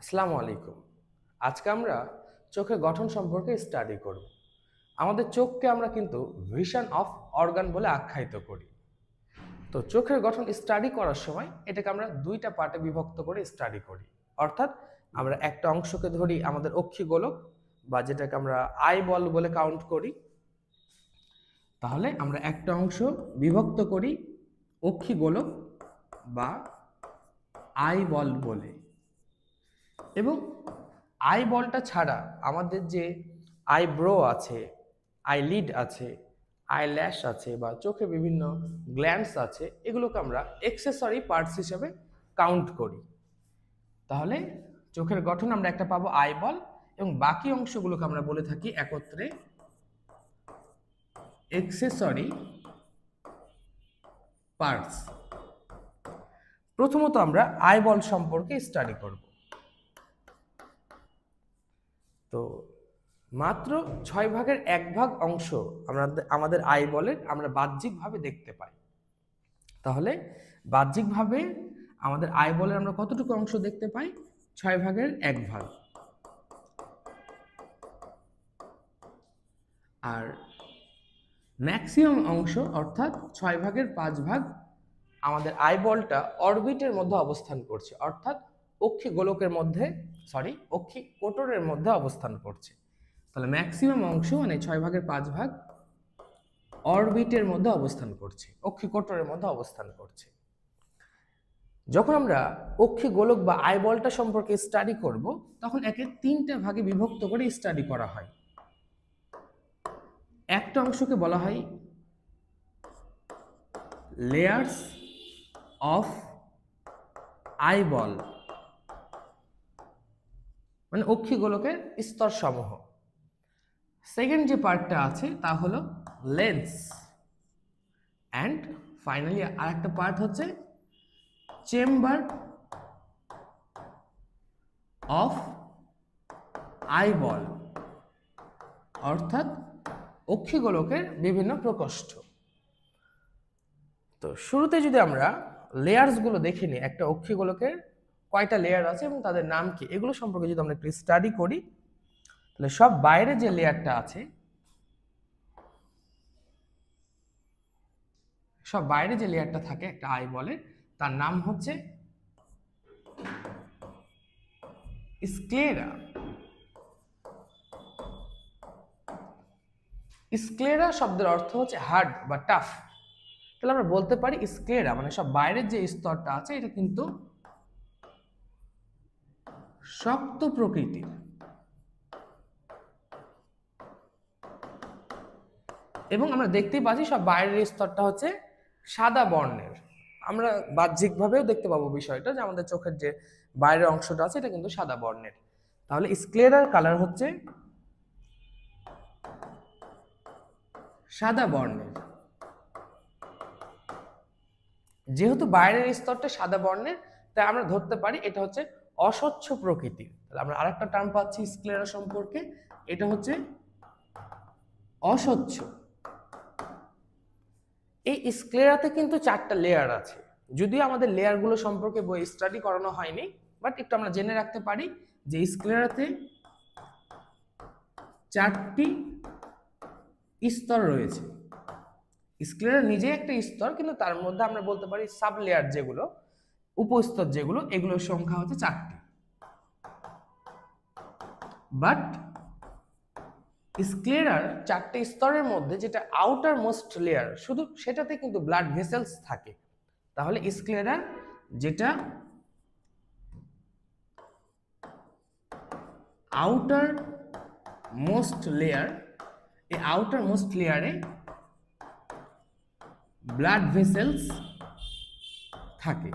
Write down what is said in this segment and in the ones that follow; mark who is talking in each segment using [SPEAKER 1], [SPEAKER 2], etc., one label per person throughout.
[SPEAKER 1] আসসালামু আলাইকুম। আজকে আমরা চোখের গঠন সম্পর্কে স্টাডি করব। আমাদের চোখকে আমরা কিন্তু ভিশন অফ অর্গান বলে আখ্যায়িত করি। তো চোখের গঠন স্টাডি করার সময় এটাকে আমরা দুইটা পার্টে বিভক্ত করে স্টাডি করি। অর্থাৎ আমরা একটা অংশকে ধরি আমাদের অক্ষিগোলক বা যেটাকে আমরা আই বল বলে কাউন্ট করি। তাহলে আমরা একটা অংশ বিভক্ত করি অক্ষিগোলক বা আই বল বলে। এবং আই বলটা ছাড়া আমাদের যে আইব্রো আছে, আইলিড আছে, আইল্যাশ আছে বা চোখে বিভিন্ন গ্ল্যান্ডস আছে, এগুলোকে আমরা এক্সেসরি পার্টস হিসেবে কাউন্ট করি। তাহলে চোখের গঠন আমরা একটা পাবো আই বল এবং বাকি অংশগুলোকে আমরা বলে থাকি একত্রে এক্সেসরি পার্টস। প্রথমত আমরা আই বল সম্পর্কে স্টাডি করব। তো মাত্র 6 ভাগের 1 ভাগ অংশ আমাদের আই বলের আমরা বাহ্যিকভাবে দেখতে পাই। তাহলে বাহ্যিকভাবে আমাদের আই বলের আমরা কতটুকু অংশ দেখতে পাই? 6 ভাগের 1 ভাগ। আর ম্যাক্সিমাম অংশ অর্থাৎ 6 ভাগের 5 ভাগ আমাদের আই বলটা অরবিটের মধ্যে অবস্থান করছে, অর্থাৎ অক্ষি গোলকের মধ্যে অক্ষি কোটরের মধ্যে অবস্থান করছে। তাহলে ম্যাক্সিমাম অংশ মানে 6 ভাগের 5 ভাগ অরবিটের মধ্যে অবস্থান করছে, অক্ষিকোটরের মধ্যে অবস্থান করছে। যখন আমরা অক্ষিগোলক বা আইবলটা সম্পর্কে স্টাডি করব, তখন একে 3টা ভাগে বিভক্ত করে স্টাডি করা হয়। একটা অংশকে বলা হয় লেয়ার্স অফ আইবল, মানে অক্ষিগোলকের স্তর সমূহ। সেকেন্ড যে পার্টটা আছে তা হলো লেন্স, অ্যান্ড ফাইনালি আরেকটা পার্ট হচ্ছে চেম্বার অফ আইবল, অর্থাৎ অক্ষিগোলকের বিভিন্ন প্রকোষ্ঠ। তো শুরুতে যদি আমরা লেয়ার্সগুলো দেখে নিই, একটা অক্ষিগোলকের কয়টা লেয়ার আছে এবং তাদের নাম কি, এগুলো সম্পর্কে যদি আমরা একটু স্টাডি করি, তাহলে সব বাইরে যে লেয়ারটা আছে, সব বাইরে যে লেয়ারটা থাকে একটা আইবলের, তার নাম হচ্ছে স্ক্লেরা। স্ক্লেরা শব্দের অর্থ হচ্ছে হার্ড বা টাফ। তাহলে আমরা বলতে পারি স্ক্লেরা মানে সব বাইরের যে স্তরটা আছে এটা কিন্তু শক্ত প্রকৃতির। এবং আমরা দেখতেই পাচ্ছি সব বাইরের স্তরটা হচ্ছে সাদা বর্ণের। আমরা বাহ্যিকভাবেও দেখতে পাবো বিষয়টা যে আমাদের চোখের যে বাইরের অংশটা আছে এটা কিন্তু সাদা বর্ণের। তাহলে স্ক্লেরার কালার হচ্ছে সাদা বর্ণের। যেহেতু বাইরের স্তরটা সাদা বর্ণের, তাই আমরা ধরতে পারি এটা হচ্ছে অস্বচ্ছ প্রকৃতির। তাহলে আমরা আরেকটা টার্ম পাচ্ছি স্ক্লেরা সম্পর্কে, এটা হচ্ছে অস্বচ্ছ। এই স্ক্লেরাতে কিন্তু 4টা লেয়ার আছে, যদিও আমাদের লেয়ারগুলো সম্পর্কে বই স্টাডি করানো হয়নি, বাট একটু আমরা জেনে রাখতে পারি যে স্ক্লেরাতে 4টি স্তর রয়েছে। স্ক্লেরা নিজে একটা স্তর, কিন্তু তার মধ্যে আমরা বলতে পারি সাব লেয়ার যেগুলো, উপস্তর যেগুলো, এগুলোর সংখ্যা হচ্ছে 4টি। বাট স্ক্লেরার 4টে স্তরের মধ্যে যেটা আউটার মোস্ট লেয়ার, শুধু সেটাতে কিন্তু ব্লাড ভেসেলস থাকে। তাহলে স্ক্লেরার যেটা আউটার মোস্ট লেয়ার, এই আউটার মোস্ট লেয়ারে ব্লাড ভেসেলস থাকে।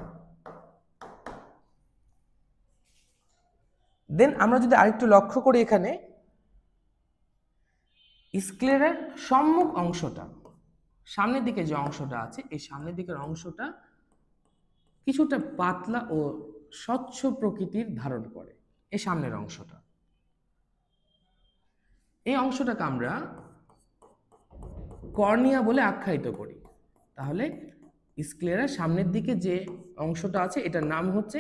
[SPEAKER 1] দেন আমরা যদি আরেকটু লক্ষ্য করি, এখানে স্ক্লেরার সম্মুখ অংশটা, সামনের দিকে যে অংশটা আছে, এই সামনের দিকের অংশটা কিছুটা পাতলা ও স্বচ্ছ প্রকৃতির ধারণ করে। এই সামনের অংশটা, এই অংশটাকে আমরা কর্নিয়া বলে আখ্যায়িত করি। তাহলে স্ক্লেরার সামনের দিকে যে অংশটা আছে এটার নাম হচ্ছে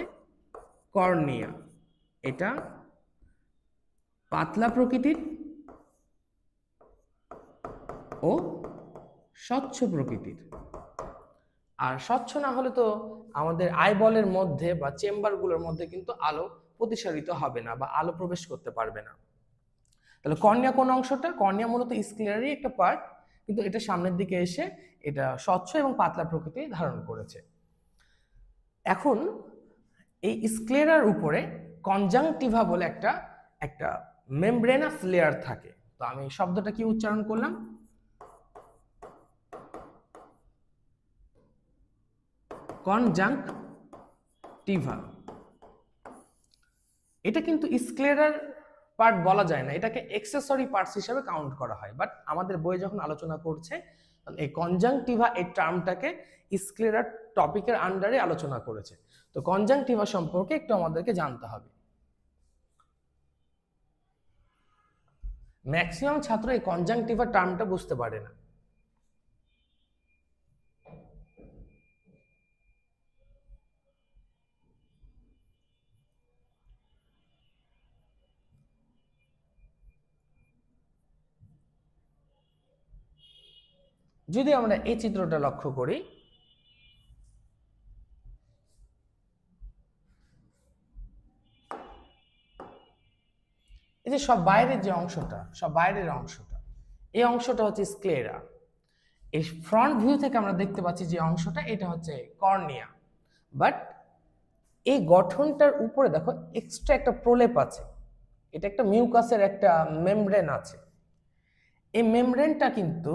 [SPEAKER 1] কর্নিয়া, এটা পাতলা প্রকৃতির ও স্বচ্ছ প্রকৃতির। আর স্বচ্ছ না হলে তো আমাদের আইবলের মধ্যে বা চেম্বারগুলোর মধ্যে কিন্তু আলো প্রতিসারিত হবে না বা আলো প্রবেশ করতে পারবে না। তাহলে কর্নিয়া কোন অংশটা? কর্নিয়া মূলত স্ক্লেরারই একটা পার্ট, কিন্তু এটা সামনের দিকে এসে এটা স্বচ্ছ এবং পাতলা প্রকৃতি ধারণ করেছে। এখন এই স্ক্লেরার উপরে কনজাংটিভা বলে একটা একটা মেমব্রেনাস লেয়ার থাকে। তো আমি শব্দটা কি উচ্চারণ করলাম? কনজাংটিভা। এটা কিন্তু স্ক্লেরার পার্ট বলা যায় না, এটাকে এক্সেসরি পার্টস হিসেবে কাউন্ট করা হয়। বাট আমাদের বই যখন আলোচনা করছে এই কনজাংটিভা এই টার্মটাকে স্ক্লেরার টপিকের আন্ডারে আলোচনা করেছে। তো কনজাংটিভা সম্পর্কে একটু আমাদেরকে জানতে হবে। ম্যাক্সিমাম ছাত্র এই কনজাংটিভা টার্মটা বুঝতে পারে না। যদি আমরা এই চিত্রটা লক্ষ্য করি, এই যে সব বাইরের যে অংশটা, সব বাইরের অংশটা, এই অংশটা হচ্ছে স্ক্লেরা। এই ফ্রন্ট ভিউ থেকে আমরা দেখতে পাচ্ছি যে অংশটা, এটা হচ্ছে কর্নিয়া। বাট এই গঠনটার উপরে দেখো এক্সট্রা একটা প্রলেপ আছে, এটা একটা মিউকাসের একটা মেমব্রেন আছে। এই মেমব্রেনটা কিন্তু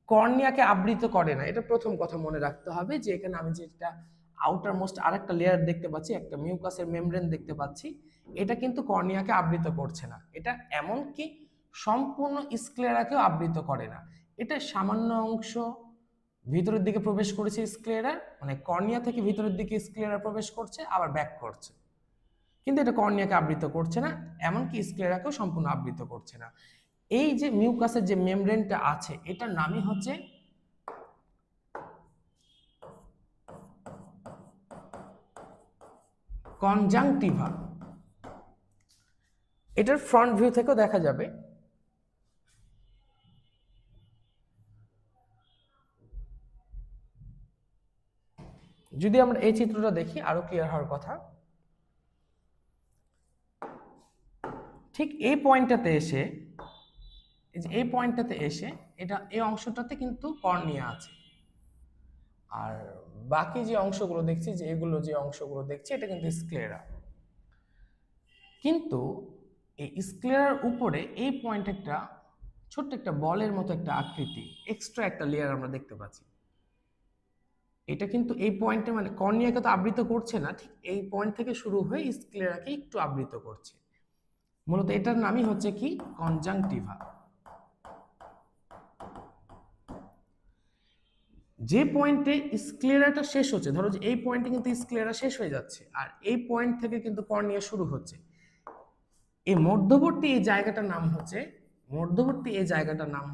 [SPEAKER 1] কর্নিয়াকে আবৃত করে না, এটা প্রথম কথা মনে রাখতে হবে। যে এখানে আমি যেটা আউটার মোস্ট আরেকটা লেয়ার দেখতে পাচ্ছি, একটা মিউকাসের মেমব্রেন দেখতে পাচ্ছি, এটা কিন্তু কর্নিয়াকে আবৃত করছে না। এটা এমনকি সম্পূর্ণ স্ক্লেরাকেও আবৃত করে না। এটা সামান্য অংশ ভিতরের দিকে প্রবেশ করেছে স্ক্লেরা, মানে কর্নিয়া থেকে ভিতরের দিকে স্ক্লেরা প্রবেশ করছে আবার ব্যাক করছে, কিন্তু এটা কর্নিয়াকে আবৃত করছে না, এমনকি স্ক্লেরাকেও সম্পূর্ণ আবৃত করছে না। এই যে মিউকাসের যে মেমব্রেনটা আছে, এটার নামই হচ্ছে কনজাংটিভা। এটার ফ্রন্ট ভিউ থেকেও দেখা যাবে। যদি আমরা এই চিত্রটা দেখি আরো ক্লিয়ার হওয়ার কথা, ঠিক এই পয়েন্টটাতে এসে, এই পয়েন্টটাতে এসে এটা এই অংশটাতে কিন্তু কর্নিয়া আছে, আর বাকি যে অংশগুলো দেখছি, যে এগুলো যে অংশগুলো দেখছি, এটা কিন্তু স্ক্লেরা। কিন্তু এই স্ক্লেরার উপরে এই পয়েন্ট একটা ছোট্ট একটা বলের মতো একটা আকৃতি, এক্সট্রা একটা লেয়ার আমরা দেখতে পাচ্ছি। এটা কিন্তু এই পয়েন্টে মানে কর্নিয়াকে তো আবৃত করছে না, ঠিক এই পয়েন্ট থেকে শুরু হয়ে স্ক্লেরাকে একটু আবৃত করছে। মূলত এটার নামই হচ্ছে কি কনজাংটিভা। যে পয়েন্টে স্ক্লেরাটা শেষ হচ্ছে, ধরো যে এই পয়েন্টে কিন্তু স্ক্লেরা শেষ হয়ে যাচ্ছে, আর এই পয়েন্ট থেকে কিন্তু কর্নিয়া শুরু হচ্ছে। এই মধ্যবর্তী এই জায়গাটার নাম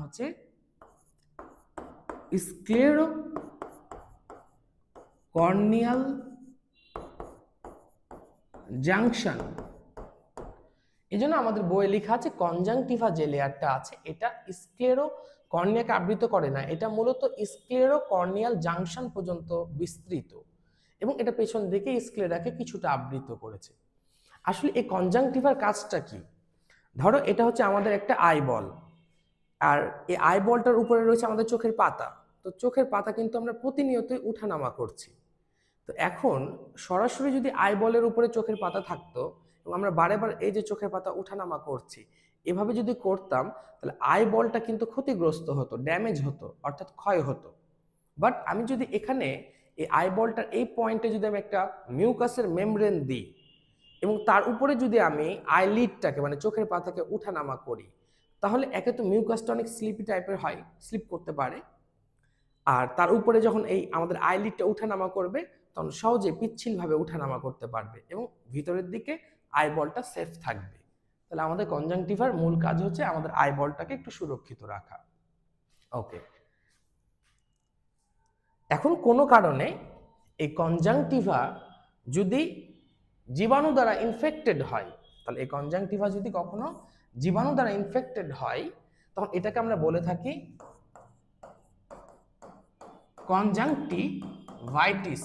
[SPEAKER 1] হচ্ছে স্ক্লেরো কর্নিয়াল জাংশন। এই জন্য আমাদের বইয়ে লেখা আছে কনজাংটিভা যে লেয়ারটা আছে, এটা স্ক্লেরো কর্নিয়াকে আবৃত করে না, এটা মূলত স্ক্লেরো কর্নিয়াল জাংশন পর্যন্ত বিস্তৃত, এবং এটা পেছন দিকে স্ক্লেরাকে কিছুটা আবৃত করেছে। আসলে এই কনজাংটিভার কাজটা কি? ধরো এটা হচ্ছে আমাদের একটা আইবল, আর এই আইবলটার উপরে রয়েছে আমাদের চোখের পাতা। তো চোখের পাতা কিন্তু আমরা প্রতিনিয়তই উঠানামা করছি। তো এখন সরাসরি যদি আইবলের উপরে চোখের পাতা থাকতো এবং আমরা বারে বার এই যে চোখের পাতা উঠানামা করছি, এভাবে যদি করতাম, তাহলে আইবলটা কিন্তু ক্ষতিগ্রস্ত হতো, ড্যামেজ হতো, অর্থাৎ ক্ষয় হতো। বাট আমি যদি এখানে এই আইবলটার এই পয়েন্টে যদি আমি একটা মিউকাসের মেমব্রেন দিই, এবং তার উপরে যদি আমি আইলিডটাকে মানে চোখের পাতাকে উঠানামা করি, তাহলে একে তো মিউকাসটা অনেক স্লিপি টাইপের হয়, স্লিপ করতে পারে, আর তার উপরে যখন এই আমাদের আইলিডটা উঠানামা করবে, তখন সহজে পিচ্ছিলভাবে উঠানামা করতে পারবে এবং ভিতরের দিকে আইবলটা সেফ থাকবে। তাহলে আমাদের কনজাংটিভার মূল কাজ হচ্ছে আমাদের আইবলটাকে একটু সুরক্ষিত রাখা। ওকে, এখন কোনো কারণে এই কনজাংটিভা যদি জীবাণু দ্বারা ইনফেক্টেড হয়, তাহলে এই কনজাংটিভা যদি কখনো জীবাণু দ্বারা ইনফেক্টেড হয় তখন এটাকে আমরা বলে থাকি কনজাংটিভাইটিস।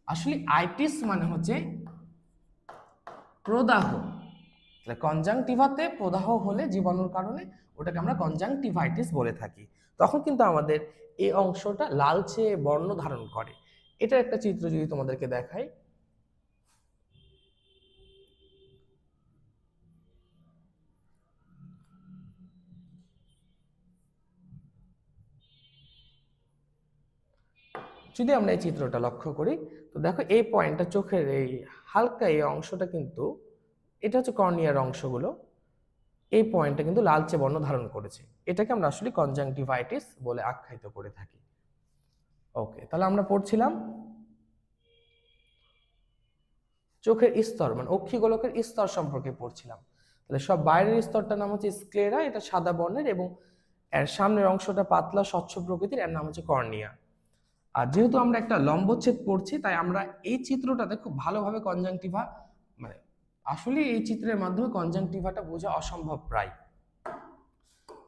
[SPEAKER 1] আসলে আইটিস মানে হচ্ছে প্রদাহ, তাহলে কনজাংটিভাতে প্রদাহ হলে জীবাণুর কারণে ওটাকে আমরা কনজাংটিভাইটিস বলে থাকি। তখন কিন্তু আমাদের এই অংশটা লালচে বর্ণ ধারণ করে। এটা একটা চিত্র যদি তোমাদেরকে দেখাই, যদি আমরা এই চিত্রটা লক্ষ্য করি তো দেখো এই পয়েন্টটা চোখের এই হালকা এই অংশটা কিন্তু এটা হচ্ছে কর্নিয়ার অংশগুলো, এই পয়েন্টটা কিন্তু লালচে বর্ণ ধারণ করেছে, এটাকে আমরা আসলে কনজাংটিভাইটিস বলে আখ্যায়িত করে থাকি। ওকে, তাহলে আমরা পড়ছিলাম চোখের স্তর মানে অক্ষিগোলকের স্তর সম্পর্কে পড়ছিলাম। তাহলে সব বাইরের স্তরটার নাম হচ্ছে স্ক্লেরা, এটা সাদা বর্ণের, এবং এর সামনের অংশটা পাতলা স্বচ্ছ প্রকৃতির, এর নাম হচ্ছে কর্নিয়া। আর যেহেতু আমরা একটা লম্বচ্ছেদ পড়ছি তাই আমরা এই চিত্রটাতে খুব ভালোভাবে কনজাংটিভা মানে আসলে এই চিত্রের মাধ্যমে কনজাংটিভাটা বোঝা অসম্ভব প্রায়।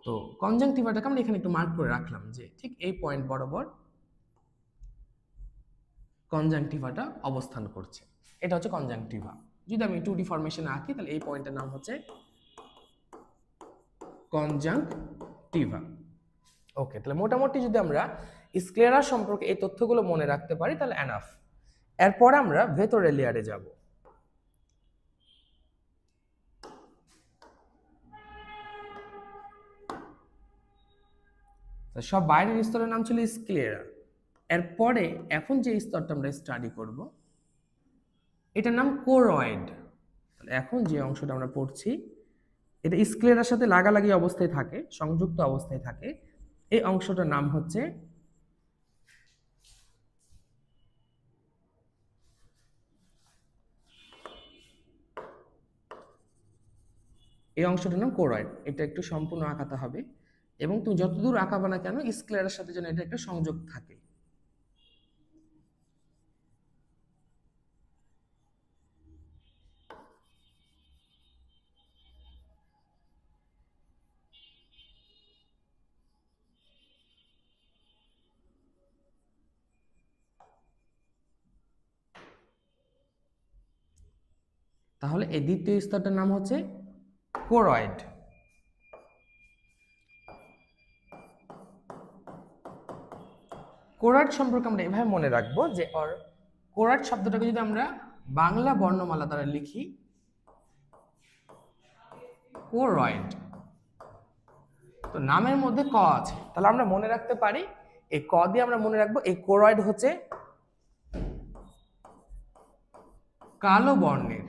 [SPEAKER 1] তো কনজাংটিভাটাকে আমরা এখানে একটু মার্ক করে রাখলাম যে ঠিক এই পয়েন্ট বরাবর কনজাংটিভাটা অবস্থান করছে, এটা হচ্ছে কনজাংটিভা। যদি আমি 2D ফরমেশনে আঁকি তাহলে এই পয়েন্টের নাম হচ্ছে কনজাংটিভা। ওকে, তাহলে মোটামুটি যদি আমরা স্ক্লেরা সম্পর্কে এই তথ্যগুলো মনে রাখতে পারি তাহলে এনাফ। এরপর আমরা ভেতরের লেয়ারে যাব। সব বাইরের স্তরের নাম ছিল স্ক্লেরা। এরপরে এখন যে স্তরটা আমরা স্টাডি করব এটার নাম কোরয়েড। এখন যে অংশটা আমরা পড়ছি এটা স্ক্লেরার সাথে লাগালাগি অবস্থায় থাকে, সংযুক্ত অবস্থায় থাকে, এই অংশটার নাম হচ্ছে কোরয়েড। এটা একটু সম্পূর্ণ আঁকাতে হবে এবং তুমি যতদূর আঁকাবা না কেন স্ক্লেরার সাথে যেন এটা একটা সংযোগ থাকে। তাহলে এই দ্বিতীয় স্তরটার নাম হচ্ছে কোরয়েড। কোরয়েড সম্পর্কে আমরা এভাবে মনে রাখবো যে কোরয়েড শব্দটাকে যদি আমরা বাংলা বর্ণমালা দ্বারা লিখি কোরয়েড, তো নামের মধ্যে ক আছে, তাহলে আমরা মনে রাখতে পারি এই ক দিয়ে আমরা মনে রাখবো এই কোরয়েড হচ্ছে কালো বর্ণের।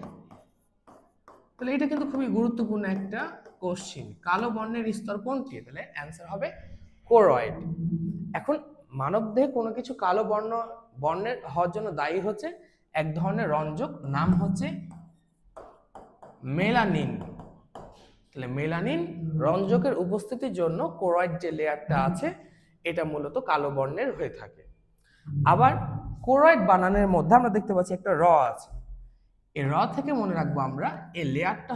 [SPEAKER 1] তাহলে এটা কিন্তু খুবই গুরুত্বপূর্ণ একটা কোশ্চিন, কালো বর্ণের স্তর কোনটি? তাহলে অ্যান্সার হবে কোরয়েড। এখন মানবদেহে কোনো কিছু কালো বর্ণের হওয়ার জন্য দায়ী হচ্ছে এক ধরনের রঞ্জক, নাম হচ্ছে মেলানিন। তাহলে মেলানিন রঞ্জকের উপস্থিতির জন্য কোরয়েড যে লেয়ারটা আছে এটা মূলত কালো বর্ণের হয়ে থাকে। আবার কোরয়েড বানানের মধ্যে আমরা দেখতে পাচ্ছি একটা র আছে, এই র থেকে মনে রাখবো আমরা এই লেয়ারটা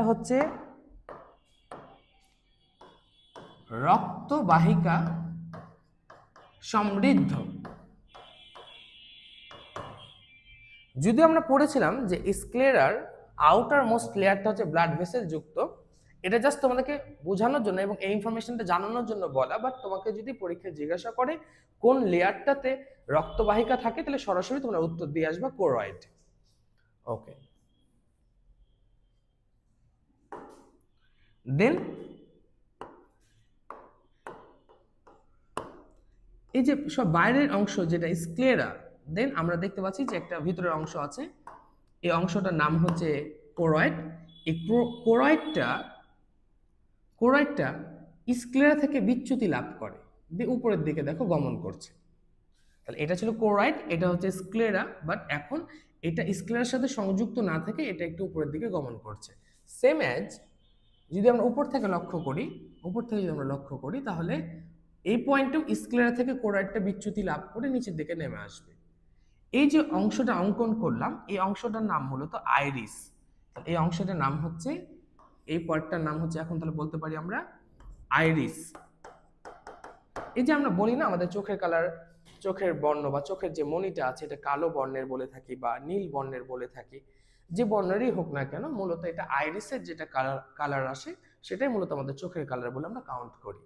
[SPEAKER 1] হচ্ছে রক্তবাহিকা সমৃদ্ধ। যদি আমরা পড়েছিলাম যে স্ক্লেরার আউটার মোস্ট লেয়ারটা হচ্ছে ব্লাড ভেসেল যুক্ত, এটা জাস্ট তোমাদেরকে বোঝানোর জন্য এবং এই ইনফরমেশনটা জানানোর জন্য বলা, বাট তোমাকে যদি পরীক্ষায় জিজ্ঞাসা করে কোন লেয়ারটাতে রক্তবাহিকা থাকে তাহলে সরাসরি তোমরা উত্তর দিয়ে আসবা কোরয়েড। ওকে, দেন এই যে সব বাইরের অংশ যেটা স্ক্লেরা, দেন আমরা দেখতে পাচ্ছি যে একটা ভিতরের অংশ আছে, এই অংশটার নাম হচ্ছে কোরয়েড। এই কোরয়েডটা স্ক্লেরা থেকে বিচ্যুতি লাভ করে, উপরের দিকে দেখো গমন করছে। তাহলে এটা ছিল কোরয়েড, এটা হচ্ছে স্ক্লেরা, বাট এখন এটা স্ক্লেরার সাথে সংযুক্ত না থেকে এটা একটু উপরের দিকে গমন করছে। সেম অ্যাজ যদি আমরা উপর থেকে লক্ষ্য করি তাহলে এই পয়েন্টেও স্ক্লেরা থেকে কোরয়েডটা বিচ্যুতি লাভ করে নিচের দিকে নেমে আসবে। এই যে অংশটা অঙ্কন করলাম, এই অংশটার নাম মূলত আইরিস। এই অংশটার নাম হচ্ছে, এই পার্টটার নাম হচ্ছে, এখন তাহলে বলতে পারি আমরা আইরিস। এই যে আমরা বলি না আমাদের চোখের কালার, চোখের বর্ণ বা চোখের যে মণিটা আছে এটা কালো বর্ণের বলে থাকি বা নীল বর্ণের বলে থাকি, যে বর্ণেরই হোক না কেন, মূলত এটা আইরিসের যেটা কালার আসে সেটাই মূলত আমাদের চোখের কালার বলে আমরা কাউন্ট করি।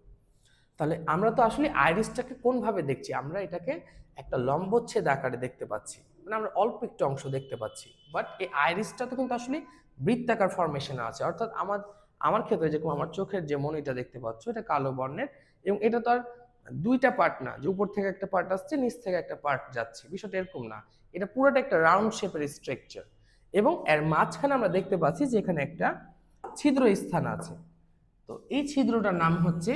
[SPEAKER 1] তাহলে আমরা তো আসলে আইরিসটাকে কোন ভাবে দেখছি, আমরা এটাকে একটা লম্বচ্ছেদ আকারে দেখতে পাচ্ছি, মানে আমরা অল্প একটু অংশ দেখতে পাচ্ছি। বাট এই আইরিসটা তো কিন্তু আসলে বৃত্তাকার ফরমেশনে আছে, অর্থাৎ আমার আমার ক্ষেত্রে যেরকম আমার চোখের যে মণিটা দেখতে পাচ্ছ এটা কালো বর্ণের, এবং এটা তো আর দুইটা পার্ট না যে উপর থেকে একটা পার্ট আসছে নিচ থেকে একটা পার্ট যাচ্ছে, বিষয়টা এরকম না। এটা পুরোটা একটা রাউন্ড শেপের স্ট্রাকচার, এবং এর মাঝখানে আমরা দেখতে পাচ্ছি যে এখানে একটা ছিদ্র স্থান আছে। তো এই ছিদ্রটার নাম হচ্ছে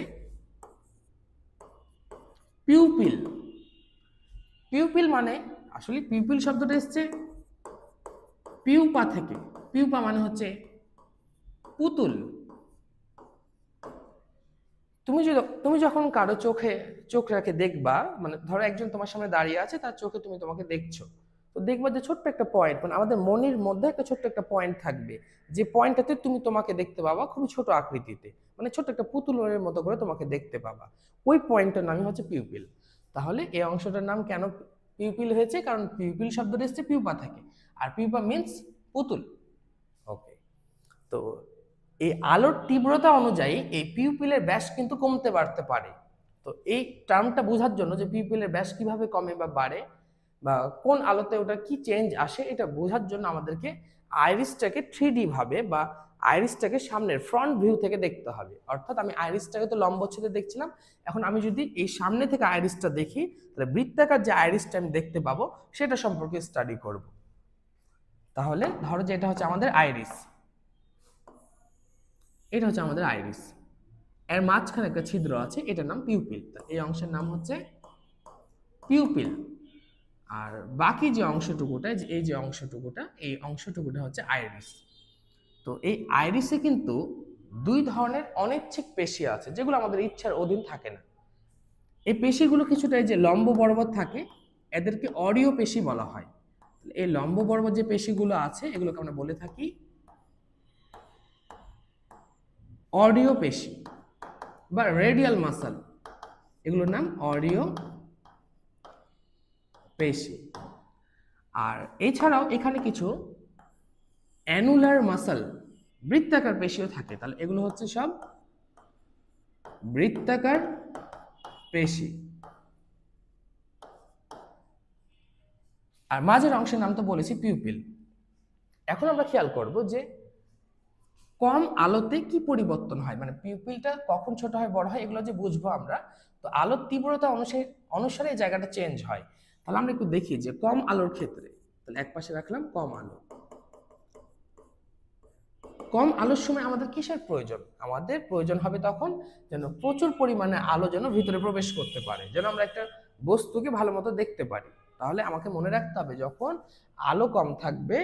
[SPEAKER 1] পিউপিল। পিউপিল মানে আসলে পিউপিল শব্দটা এসছে পিউপা থেকে। পিউপা মানে হচ্ছে পুতুল। তুমি যখন কারো চোখে চোখ রেখে দেখবা, মানে ধরো একজন তোমার সামনে দাঁড়িয়ে আছে, তার চোখে তুমি তোমাকে দেখছো, তো দেখবা যে ছোট্ট একটা পয়েন্ট, মানে আমাদের মনের মধ্যে একটা ছোট্ট একটা পয়েন্ট থাকবে, যে পয়েন্টটাতে তুমি তোমাকে দেখতে পাবা খুবই ছোট আকৃতিতে, মানে ছোট্ট একটা পুতুলের মতো করে তোমাকে দেখতে পাবা। ওই পয়েন্টটার নামই হচ্ছে পিউপিল। তাহলে এই অংশটার নাম কেন পিউপিল হয়েছে, কারণ পিউপিল শব্দটা এসছে পিউপা থেকে, আর পিউপা মিন্স পুতুল। ওকে, তো এই আলোর তীব্রতা অনুযায়ী এই পিউপিলের ব্যাস কিন্তু কমতে বাড়তে পারে। তো এই টার্মটা বোঝার জন্য যে পিউপিলের ব্যাস কিভাবে কমে বা বাড়ে, বা কোন আলোতে ওটা কি চেঞ্জ আসে, এটা বোঝার জন্য আমাদেরকে আইরিসটাকে 3D ভাবে বা আইরিসটাকে সামনের ফ্রন্ট ভিউ থেকে দেখতে হবে। অর্থাৎ আমি আইরিসটাকে তো লম্বচ্ছেদে দেখছিলাম, এখন আমি যদি এই সামনে থেকে আইরিসটা দেখি, তাহলে বৃত্তাকার যে আইরিসটা আমি দেখতে পাবো সেটা সম্পর্কে স্টাডি করব। তাহলে ধরো যে এটা হচ্ছে আমাদের আইরিস, এটা হচ্ছে আমাদের আইরিস, এর মাঝখানে একটা ছিদ্র আছে, এটার নাম পিউপিল। এই অংশের নাম হচ্ছে পিউপিল। আর বাকি যে অংশটুকুটা, এই যে অংশটুকুটা, এই অংশটুকুটা হচ্ছে আইরিস। তো এই আইরিসে কিন্তু দুই ধরনের অনৈচ্ছিক পেশি আছে, যেগুলো আমাদের ইচ্ছার অধীন থাকে না। এই পেশিগুলো কিছুটা এই যে লম্ব বরাবর থাকে, এদেরকে অডিও পেশি বলা হয়। এই লম্ব বরাবর যে পেশিগুলো আছে এগুলোকে আমরা বলে থাকি অডিও পেশি বা রেডিয়াল মাসল, এগুলোর নাম অডিও পেশি। আর এছাড়াও এখানে কিছু অ্যানুলার মাসল, বৃত্তাকার পেশিও থাকে। তাহলে এগুলো হচ্ছে সব বৃত্তাকার পেশি। আর মাঝের অংশের নাম তো বলেছি পিউপিল। এখন আমরা খেয়াল করব যে কম আলোতে কি পরিবর্তন হয়, মানে পিউপিলটা কখন ছোট হয় বড় হয় এগুলো যে বুঝবো আমরা। তো আলোর তীব্রতা অনুসারে অনুসারে এই জায়গাটা চেঞ্জ হয়। তাহলে আমরা একটু দেখি যে কম আলোর ক্ষেত্রে, তাহলে এক পাশে রাখলাম কম আলো। কম আলোর সময় আমাদের কিসের প্রয়োজন, আমাদের প্রয়োজন হবে তখন যেন প্রচুর পরিমাণে আলো যেন ভিতরে প্রবেশ করতে পারে, যেন আমরা একটা বস্তুকে ভালো মতো দেখতে পারি। তাহলে আমাকে মনে রাখতে হবে যখন আলো কম থাকবে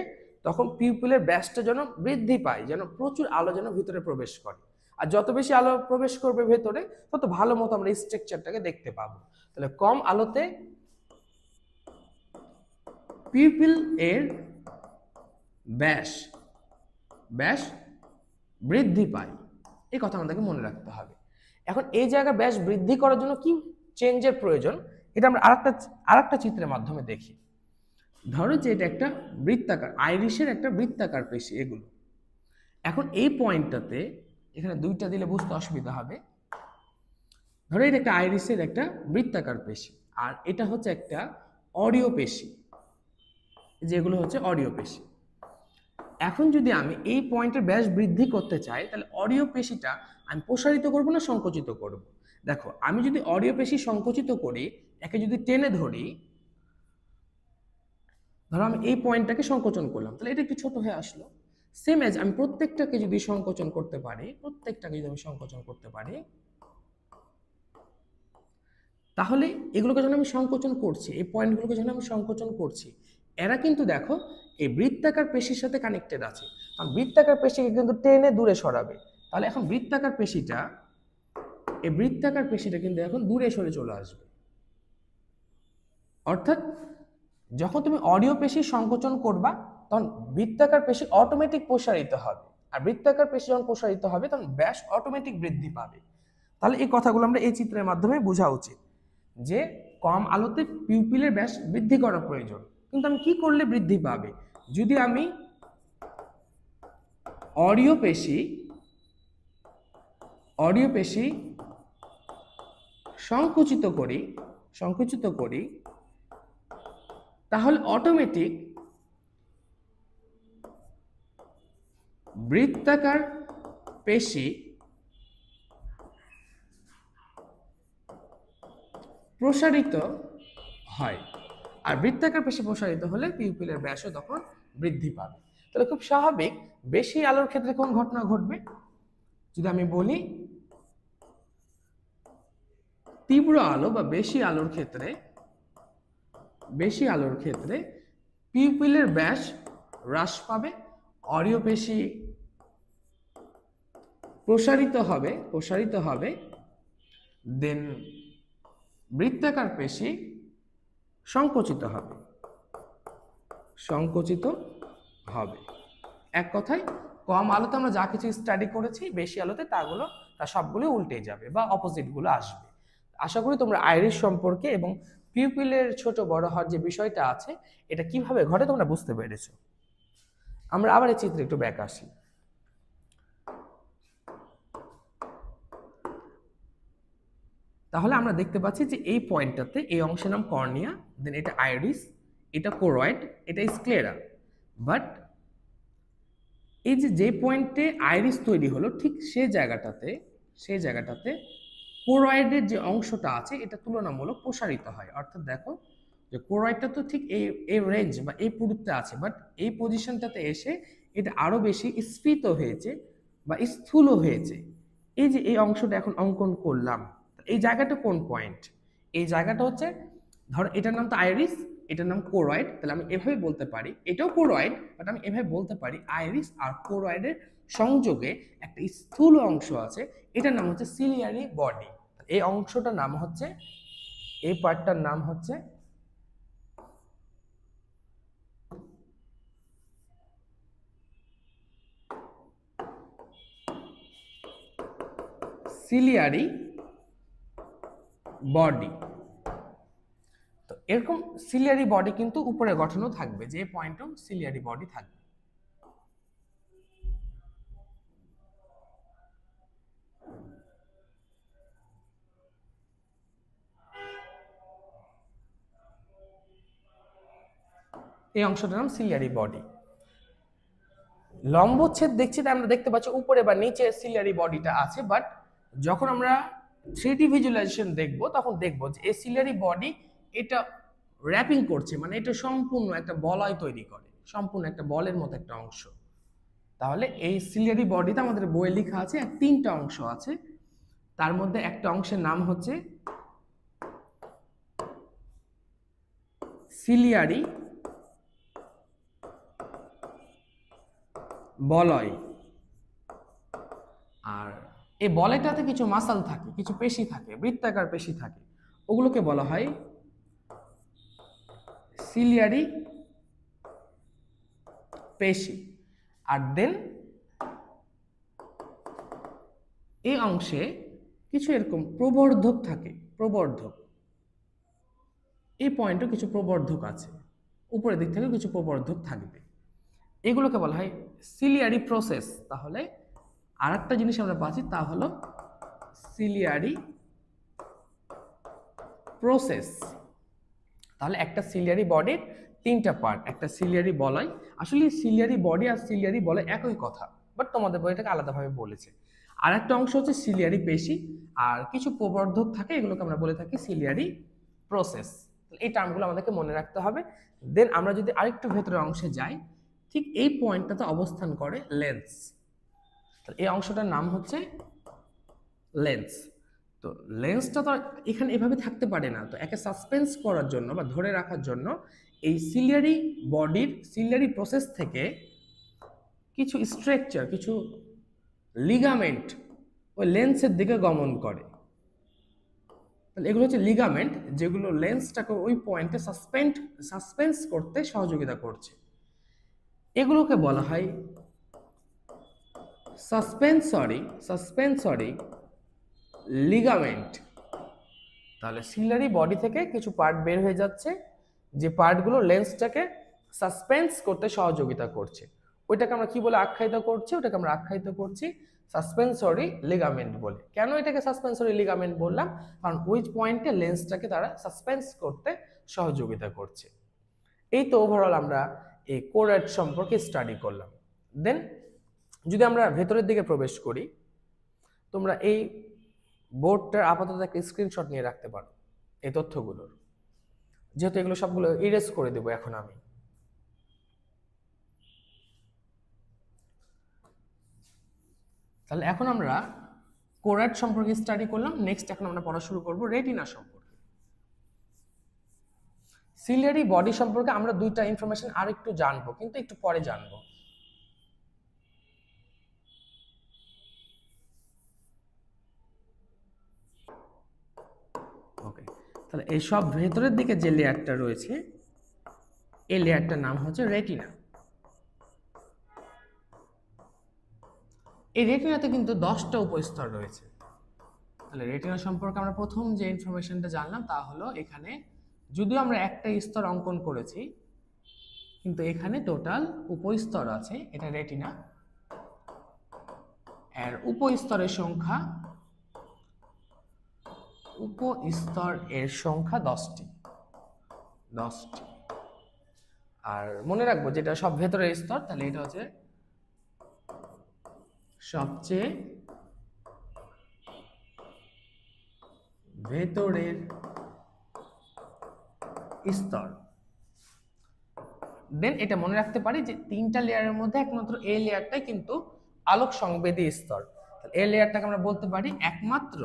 [SPEAKER 1] তখন পিউপিলের ব্যাসটা যেন বৃদ্ধি পায়, যেন প্রচুর আলো যেন ভিতরে প্রবেশ করে। আর যত বেশি আলো প্রবেশ করবে ভেতরে তত ভালো মতো আমরা এই স্ট্রাকচারটাকে দেখতে পাবো। তাহলে কম আলোতে পিউপিল এর ব্যাস ব্যাস বৃদ্ধি পায়, এই কথা আমাদেরকে মনে রাখতে হবে। এখন এই জায়গায় ব্যাস বৃদ্ধি করার জন্য কি চেঞ্জের প্রয়োজন, এটা আমরা আরেকটা চিত্রের মাধ্যমে দেখি। ধরো যে এটা একটা বৃত্তাকার আইরিসের একটা বৃত্তাকার পেশি এগুলো। এখন এই পয়েন্টটাতে এখানে দুইটা দিলে বুঝতে অসুবিধা হবে। ধরো এটা একটা আইরিসের একটা বৃত্তাকার পেশি, আর এটা হচ্ছে একটা অডিও পেশি, যেগুলো হচ্ছে অডিও পেশি। এখন যদি আমি এই পয়েন্টের ব্যাস বৃদ্ধি করতে চাই, তাহলে অডিও পেশিটা আমি প্রসারিত করব না সংকুচিত করব। দেখো আমি যদি অডিও পেশি সংকুচিত করি, একে যদি টেনে ধরি, ধরো আমি এই পয়েন্টটাকে সংকোচন করলাম, তাহলে এটা একটু ছোট হয়ে আসলো। সেম এজ আমি প্রত্যেকটাকে যদি সংকোচন করতে পারি, তাহলে এগুলোকে যখন আমি সংকোচন করছি, এই পয়েন্টগুলোকে যখন আমি সংকোচন করছি, এরা কিন্তু দেখো এই বৃত্তাকার পেশির সাথে কানেক্টেড আছে। কারণ বৃত্তাকার পেশিকে কিন্তু টেনে দূরে সরাবে। তাহলে এখন এই বৃত্তাকার পেশিটা কিন্তু এখন দূরে সরে চলে আসবে। অর্থাৎ যখন তুমি অডিও পেশি সংকোচন করবা তখন বৃত্তাকার পেশি অটোমেটিক প্রসারিত হবে, আর বৃত্তাকার পেশি যখন প্রসারিত হবে তখন ব্যাস অটোমেটিক বৃদ্ধি পাবে। তাহলে এই কথাগুলো আমরা এই চিত্রের মাধ্যমে বোঝা উচিত যে কম আলোতে পিউপিলের ব্যাস বৃদ্ধি করা প্রয়োজন। কিন্তু আমি কি করলে বৃদ্ধি পাবে? যদি আমি অডিও পেশি সংকুচিত করি তাহলে অটোমেটিক বৃত্তাকার পেশি প্রসারিত হয়, আর বৃত্তাকার পেশি প্রসারিত হলে পিউপিলের ব্যাসও তখন বৃদ্ধি পাবে। তাহলে খুব স্বাভাবিক, বেশি আলোর ক্ষেত্রে কোন ঘটনা ঘটবে? যদি আমি বলি তীব্র আলো বা বেশি আলোর ক্ষেত্রে পিউপিলের ব্যাস হ্রাস পাবে, অডিও পেশি প্রসারিত হবে, দেন বৃত্তাকার পেশি সংকুচিত হবে। এক কথায় কম আলোতে আমরা যা কিছু স্টাডি করেছি, বেশি আলোতে তা সবগুলো উল্টে যাবে বা অপোজিট গুলো আসবে। আশা করি তোমরা আইরিস সম্পর্কে এবং পিউপিলের ছোট বড় হওয়ার যে বিষয়টা আছে এটা কিভাবে ঘটে তোমরা বুঝতে পেরেছো। আমরা আবার এই চিত্রে একটু ব্যাক আসি। তাহলে আমরা দেখতে পাচ্ছি যে এই পয়েন্টটাতে এই অংশের নাম কর্নিয়া, দেন এটা আইরিস, এটা কোরয়েড, এটা স্ক্লেরা। বাট এই যে পয়েন্টে আইরিস তৈরি হলো ঠিক সেই জায়গাটাতে কোরয়েডের যে অংশটা আছে এটা তুলনামূলক প্রসারিত হয়। অর্থাৎ দেখো যে কোরয়েডটা তো ঠিক এই রেঞ্জ বা এই পুরুত্বে আছে, বাট এই পজিশনটাতে এসে এটা আরো বেশি স্ফীত হয়েছে বা স্থূল হয়েছে। এই যে এই অংশটা এখন অঙ্কন করলাম, এই জায়গাটা কোন পয়েন্ট? এই জায়গাটা হচ্ছে, ধরো এটার নাম তো আইরিস, এটার নাম কোরয়েড, তাহলে আমি এভাবে বলতে পারি এটাও কোরয়েড, বাট আমি এভাবে বলতে পারি আইরিস আর কোরয়েডের সংযোগে একটা স্থূল অংশ আছে, এটার নাম হচ্ছে সিলিয়ারি বডি। এই অংশটার নাম হচ্ছে, এই পার্টটার নাম হচ্ছে সিলিয়ারি বডি। তো এরকম সিলিয়ারি বডি কিন্তু উপরে গঠনও থাকবে, যে পয়েন্টও সিলিয়ারি বডি থাকবে। এই অংশটার নাম সিলিয়ারি বডি। লম্বচ্ছেদ দেখছি, আমরা দেখতে পাচ্ছি উপরে বা নিচে সিলিয়ারি বডিটা আছে, বাট যখন আমরা 3D ভিজুয়ালাইজেশন দেখব তখন দেখব যে এই সিলিয়ারি বডি এটা র্যাপিং করছে, মানে এটা সম্পূর্ণ একটা বলয় তৈরি করে, সম্পূর্ণ একটা বলের মতো একটা অংশ। তাহলে এই সিলিয়ারি বডিতে আমাদের বইয়ে লেখা আছে 3টা অংশ আছে, তার মধ্যে একটা অংশের নাম হচ্ছে সিলিয়ারি বলয়, আর এই বলয়টাতে কিছু মাসল থাকে, কিছু পেশি থাকে, বৃত্তাকার পেশি থাকে, ওগুলোকে বলা হয় সিলিয়ারি পেশি। আর দেন এই অংশে কিছু এরকম প্রবর্ধক থাকে, এই পয়েন্টে কিছু প্রবর্ধক আছে, উপরের দিক থেকে কিছু প্রবর্ধক থাকবে, এগুলোকে বলা হয় সিলিয়ারি প্রসেস। তাহলে আরেকটা জিনিস আমরা পাচ্ছি, তা হলো সিলিয়ারি প্রসেস। তাহলে একটা সিলিয়ারি বডির 3টা পার্ট, একটা সিলিয়ারি বলয়, আসলে সিলিয়ারি বডি আর সিলিয়ারি বলয় একই কথা, বাট তোমাদের বইটাকে আলাদাভাবে বলেছে। আর একটা অংশ হচ্ছে সিলিয়ারি পেশি, আর কিছু প্রবর্ধক থাকে, এগুলোকে আমরা বলে থাকি সিলিয়ারি প্রসেস। এই টার্মগুলো আমাদেরকে মনে রাখতে হবে। দেন আমরা যদি আরেকটু ভেতরের অংশে যাই, ঠিক এই পয়েন্টটাতে অবস্থান করে লেন্স। এই অংশটার নাম হচ্ছে লেন্স। তো লেন্সটা তো এখানে এভাবে থাকতে পারে না, তো একে সাসপেন্স করার জন্য বা ধরে রাখার জন্য এই সিলিয়ারি বডির সিলিয়ারি প্রসেস থেকে কিছু স্ট্রাকচার, কিছু লিগামেন্ট ওই লেন্সের দিকে গমন করে। তাহলে এগুলো হচ্ছে লিগামেন্ট, যেগুলো লেন্সটাকে ওই পয়েন্টে সাসপেন্স করতে সহযোগিতা করছে। এগুলোকে বলা হয় সাসপেন্সরি লিগামেন্ট। তাহলে সিলারি বডি থেকে কিছু পার্ট বের হয়ে যাচ্ছে, যে পার্টগুলো লেন্সটাকে সাসপেন্স করতে সহযোগিতা করছে। ওইটাকে আমরা কি বলে আখ্যায়িত করছি? ওটাকে আমরা আখ্যায়িত করছি সাসপেন্সরি লিগামেন্ট বলে। কেন এটাকে সাসপেন্সরি লিগামেন্ট বললাম? কারণ ওই পয়েন্টে লেন্সটাকে তারা সাসপেন্স করতে সহযোগিতা করছে। এই তো ওভারঅল আমরা এই কোরয়েড সম্পর্কে স্টাডি করলাম। দেন যদি আমরা ভেতরের দিকে প্রবেশ করি, তোমরা এই বোর্ডটার আপাতত একটা স্ক্রিনশট নিয়ে রাখতে পারো এই তথ্যগুলোর, যেহেতু এগুলো সবগুলো ইরেজ করে দেবো এখন আমি। তাহলে এখন আমরা কোরয়েড সম্পর্কে স্টাডি করলাম। নেক্সট এখন আমরা পড়া শুরু করব রেটিনা সম্পর্কে। সিলিয়ারি বডি সম্পর্কে আমরা দুইটা ইনফরমেশন আর একটু জানবো, কিন্তু একটু পরে জানবো। ওকে, তাহলে এই সব ভেতরের দিকে যে লেয়ারটা রয়েছে, এই লেয়ারটার নাম হচ্ছে রেটিনা। এই রেটিনাতে কিন্তু 10টা উপস্তর রয়েছে। তাহলে রেটিনা সম্পর্কে আমরা প্রথম যে ইনফরমেশনটা জানলাম তা হলো, এখানে যদিও আমরা একটা স্তর অঙ্কন করেছি, কিন্তু এখানে টোটাল উপস্তর আছে। এটা রেটিনা, এর উপস্তরের সংখ্যা 10টি। আর মনে রাখবো যেটা সব ভেতরের স্তর, তাহলে এটা হচ্ছে সবচেয়ে ভেতরের স্তর। দেন এটা মনে রাখতে পারি যে 3টা লেয়ারের মধ্যে একমাত্র এই লেয়ারটাই কিন্তু আলোক সংবেদী স্তর। এই লেয়ারটাকে আমরা বলতে পারি একমাত্র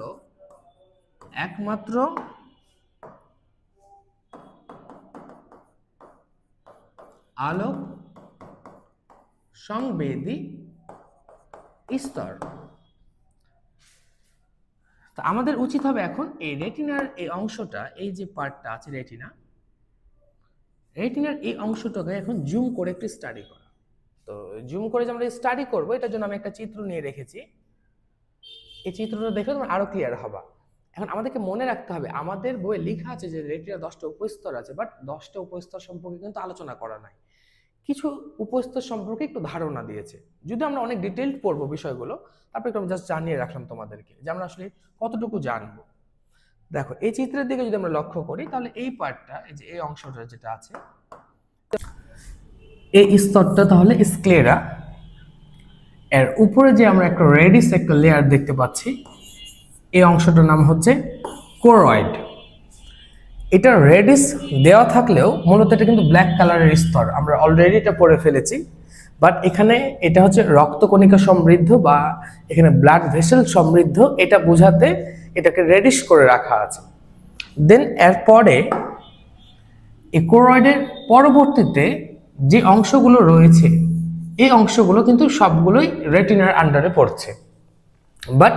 [SPEAKER 1] আলোক সংবেদী স্তর। তো আমাদের উচিত হবে এখন এই রেটিনার এই অংশটা, এই যে পার্টটা আছে রেটিনার এই অংশটাকে এখন জুম করে একটু স্টাডি করা। তো জুম করে যে আমরা স্টাডি করব, এটার জন্য আমি একটা চিত্র নিয়ে রেখেছি। এই চিত্রটা দেখলে তোমরা আরো ক্লিয়ার হবা। এখন আমাদেরকে মনে রাখতে হবে, আমাদের বইয়ে লেখা আছে যে রেটিনার 10টা উপস্তর আছে, বাট 10টা উপস্তর সম্পর্কে কিন্তু আলোচনা করা নাই। কিছু উপস্তর সম্পর্কে একটু ধারণা দিয়েছে, যদি আমরা অনেক ডিটেইলড পড়বো বিষয়গুলো, তারপরে একটু আমি জাস্ট জানিয়ে রাখলাম তোমাদেরকে যে আমরা আসলে কতটুকু জানবো। দেখো এই চিত্রের দিকে যদি আমরা লক্ষ্য করি, তাহলে এই পার্টটা, এই যে এই অংশটা যেটা আছে, এই স্তরটা তাহলে স্ক্লেরা। এর উপরে যে আমরা একটা রেডিস একটা লেয়ার দেখতে পাচ্ছি, এই অংশটার নাম হচ্ছে কোরয়েড। এটা রেডিস দেওয়া থাকলেও মূলত এটা কিন্তু ব্ল্যাক কালারের স্তর, আমরা অলরেডি এটা পড়ে ফেলেছি। বাট এখানে এটা হচ্ছে রক্তকণিকা সমৃদ্ধ বা এখানে ব্লাড ভেসেল সমৃদ্ধ, এটা বোঝাতে এটাকে রেডিশ করে রাখা আছে। দেন এরপরে এই কোরয়েডের পরবর্তীতে যে অংশগুলো রয়েছে, এই অংশগুলো কিন্তু সবগুলোই রেটিনার আন্ডারে পড়ছে। বাট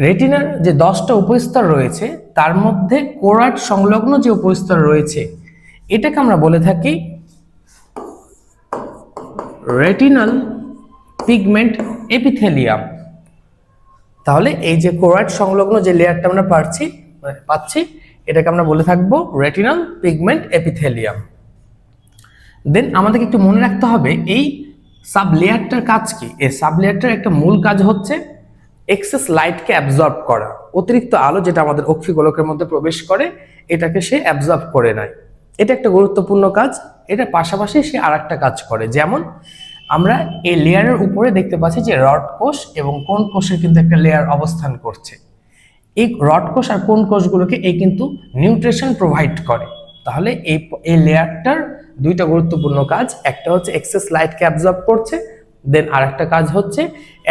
[SPEAKER 1] রেটিনার যে 10টা উপস্তর রয়েছে, তার মধ্যে কোরয়েড সংলগ্ন যে উপস্তর রয়েছে, এটাকে আমরা বলে থাকি রেটিনাল পিগমেন্ট এপিথেলিয়াম। তাহলে এই যে কোরয়েড সংলগ্ন যে লেয়ারটা আমরা পাচ্ছি, এটাকে আমরা বলে থাকবো রেটিনাল পিগমেন্ট এপিথেলিয়াম। দেন আমাদেরকে একটু মনে রাখতে হবে এই সাব লেয়ারটার কাজ কি। এই সাব লেয়ারটার একটা মূল কাজ হচ্ছে এক্সেস লাইটকে অ্যাবজর্ব করা। অতিরিক্ত আলো যেটা আমাদের অক্ষিগোলকের মধ্যে প্রবেশ করে, এটাকে সে অ্যাবজর্ব করে নেয়। এটা একটা গুরুত্বপূর্ণ কাজ। এটা পাশাপাশি সে আরেকটা কাজ করে, যেমন আমরা এই লেয়ারের উপরে দেখতে পাচ্ছি যে রড কোষ এবং কোন কোষের কিন্তু একটা লেয়ার অবস্থান করছে। এই রড কোষ আর কোন কোষগুলোকে এই কিন্তু নিউট্রিশন প্রোভাইড করে। তাহলে এই লেয়ারটার দুইটা গুরুত্বপূর্ণ কাজ, একটা হচ্ছে এক্সেস লাইটকে অ্যাবজর্ব করছে, দেন আরেকটা কাজ হচ্ছে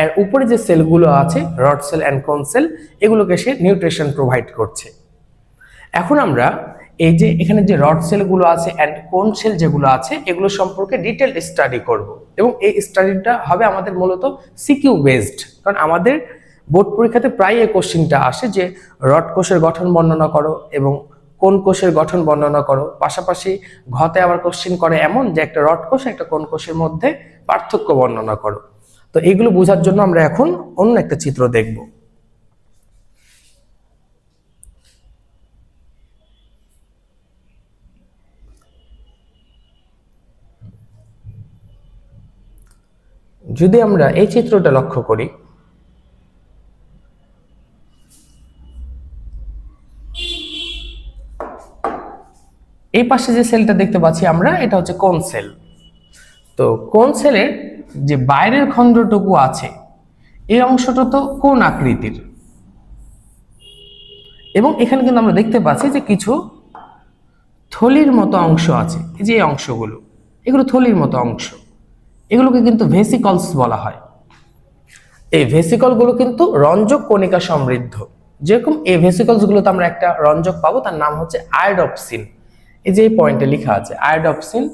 [SPEAKER 1] এর উপরে যে সেলগুলো আছে রড সেল অ্যান্ড কোন সেল, এগুলোকে সে নিউট্রিশন প্রোভাইড করছে। এখন আমরা এই যে এখানে যে রড সেলগুলো আছে অ্যান্ড কোন সেল যেগুলো আছে, এগুলো সম্পর্কে ডিটেল স্টাডি করব, এবং এই স্টাডিটা হবে আমাদের মূলত সিকিউ বেসড। কারণ আমাদের বোর্ড পরীক্ষাতে প্রায় এই কোশ্চেনটা আসে যে রড কোষের গঠন বর্ণনা করো এবং কোন কোষের গঠন বর্ণনা করো। পাশাপাশি ঘতে আবার কোশ্চেন করে এমন যে একটা রড কোষ একটা কোন কোষের মধ্যে পার্থক্য বর্ণনা করো। তো এগুলো বোঝার জন্য আমরা এখন অন্য একটা চিত্র দেখব। যদি আমরা এই চিত্রটা লক্ষ্য করি, এই পাশে যে সেলটা দেখতে পাচ্ছি আমরা, এটা হচ্ছে কোন সেল। তো কোন সেলের যে বাইরের খণ্ডটুকু আছে এই অংশটা তো কোন আকৃতির, এবং এখানে কিন্তু আমরা দেখতে পাচ্ছি যে কিছু থলির মতো অংশ আছে। এই যে এই অংশগুলো, এগুলো থলির মতো অংশ, এগুলোকে কিন্তু ভেসিকলস বলা হয়। এই ভেসিকলগুলো কিন্তু রঞ্জক কণিকা সমৃদ্ধ। যেরকম এই ভেসিকলসগুলোতে আমরা একটা রঞ্জক পাবো, তার নাম হচ্ছে আয়োডপসিন। এই যে এই পয়েন্টে লেখা আছে আয়োডপসিন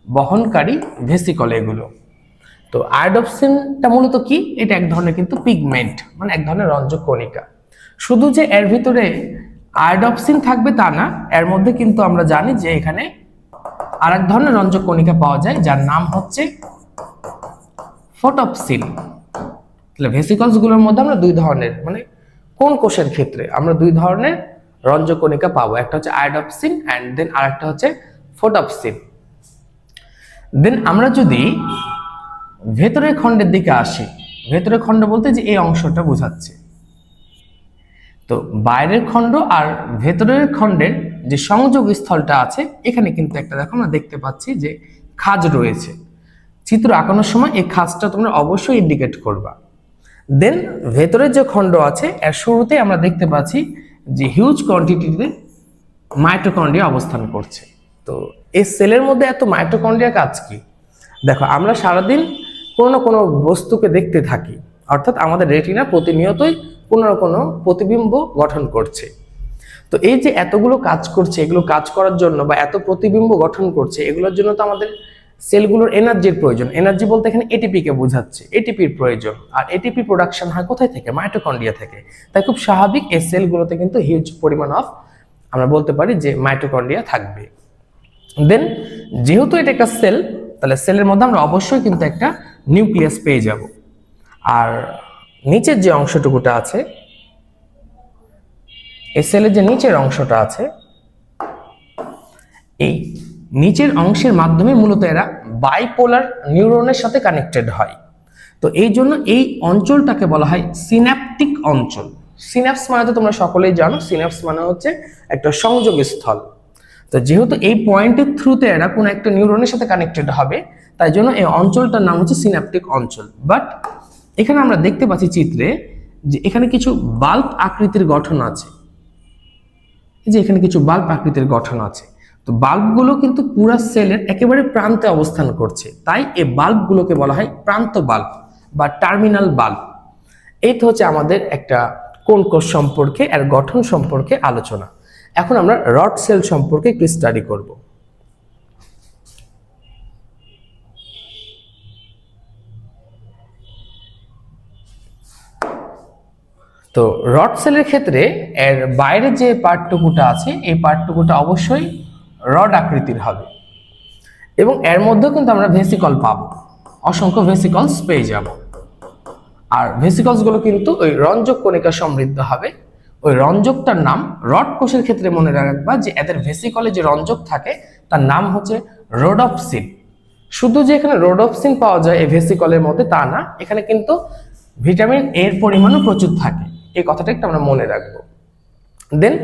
[SPEAKER 1] বহনকারী ভেসিকল এগুলো। তো আয়োডপসিনটা মূলত কি? এটা এক ধরনের কিন্তু পিগমেন্ট, মানে এক ধরনের রঞ্জক কণিকা। শুধু যে এর ভিতরে আয়োডপসিন থাকবে তা না, এর মধ্যে কিন্তু আমরা জানি যে এখানে আরেক ধরনের রঞ্জক কণিকা পাওয়া যায় যার নাম হচ্ছে ফটোপসিন। তাহলে ভেসিকলস গুলোর মধ্যে আমরা দুই ধরনের, মানে কোন কোষের ক্ষেত্রে আমরা দুই ধরনের রঞ্জক কণিকা পাবো, একটা হচ্ছে আয়োডপসিন এন্ড দেন আরেকটা হচ্ছে ফটোপসিন। দেন আমরা যদি ভেতরের খণ্ডের দিকে আসি, ভেতরের খণ্ড বলতে যে এই অংশটা বোঝাচ্ছে। তো বাইরের খণ্ড আর ভেতরের খণ্ডের যে সংযোগ স্থলটা আছে, এখানে কিন্তু একটা দেখো আমরা দেখতে পাচ্ছি যে খাঁজ রয়েছে। চিত্র আঁকানোর সময় এই খাঁজটা তোমরা অবশ্যই ইন্ডিকেট করবা। দেন ভেতরের যে খণ্ড আছে এর শুরুতে আমরা দেখতে পাচ্ছি যে হিউজ কোয়ান্টিটিতে মাইটোকন্ড্রিয়া অবস্থান করছে। তো এই সেলের মধ্যে এত মাইটোকন্ড্রিয়া কাজ কি? দেখো, আমরা সারাদিন কোনো না কোনো বস্তুকে দেখতে থাকি, অর্থাৎ আমাদের রেটিনা প্রতিনিয়তই কোনো না কোনো প্রতিবিম্ব গঠন করছে। তো এই যে এতগুলো কাজ করছে, এগুলো কাজ করার জন্য বা এত প্রতিবিম্ব গঠন করছে, এগুলোর জন্য তো আমাদের সেলগুলোর এনার্জির প্রয়োজন। এনার্জি বলতে এখানে এটিপি কে বোঝাচ্ছে, এটিপির প্রয়োজন। আর এটিপি প্রোডাকশন হয় কোথায় থেকে? মাইটোকন্ড্রিয়া থেকে। তাই খুব স্বাভাবিক এই সেলগুলোতে কিন্তু হিউজ পরিমাণ অফ আমরা বলতে পারি যে মাইটোকন্ড্রিয়া থাকবে। দেন যেহেতু এটা একটা সেল, তাহলে সেলের মধ্যে আমরা অবশ্যই কিন্তু একটা নিউক্লিয়াস পেয়ে যাব। আর নিচের যে অংশটুকুটা আছে, এই সেলের যে নিচের অংশটা আছে, এই নিচের অংশের মাধ্যমে মূলত এরা বাইপোলার নিউরনের সাথে কানেক্টেড হয়। তো এই জন্য এই অঞ্চলটাকে বলা হয় সিন্যাপটিক অঞ্চল। সিন্যাপস মানে তো তোমরা সকলেই জানো, সিন্যাপস মানে হচ্ছে একটা সংযোগ স্থল। তো যেহেতু এই পয়েন্টের থ্রুতে এরা কোনো একটা নিউরনের সাথে কানেক্টেড হবে, তাই জন্য এই অঞ্চলটার নাম হচ্ছে সিন্যাপটিক অঞ্চল। বাট এখানে আমরা দেখতে পাচ্ছি চিত্রে যে এখানে কিছু বাল্ব আকৃতির গঠন আছে। এই যে এখানে কিছু বাল্ব আকৃতির গঠন আছে। তো বাল্বগুলো কিন্তু পুরো সেলের একেবারে প্রান্তে অবস্থান করছে, তাই এই বাল্বগুলোকে বলা হয় প্রান্ত বাল্ব বা টার্মিনাল বাল্ব। এই তো হচ্ছে আমাদের একটা কোন কোষ সম্পর্কে এর গঠন সম্পর্কে আলোচনা। এখন আমরা রড সেল সম্পর্কে একটু স্টাডি করব। তো রড সেলের ক্ষেত্রে এর বাইরে যে পার্টটুকুটা আছে, এই পার্টটুকুটা অবশ্যই রড আকৃতির হবে এবং এর মধ্যেও কিন্তু আমরা ভেসিকল পাবো, অসংখ্য ভেসিকলস পেয়ে যাব। আর ভেসিকলস গুলো কিন্তু ওই রঞ্জক কণিকা সমৃদ্ধ হবে। ওই রঞ্জকটার নাম রড কোষের ক্ষেত্রে মনে রাখবা যে এদের ভেসিকলে যে রঞ্জক থাকে তার নাম হচ্ছে রোডোপসিন। শুধু যে এখানে রোডোপসিন পাওয়া যায় এই ভেসিকলের মধ্যে তা না, এখানে কিন্তু ভিটামিন এর পরিমাণও প্রচুর থাকে। এই কথাটা একটু আমরা মনে রাখবো। দেন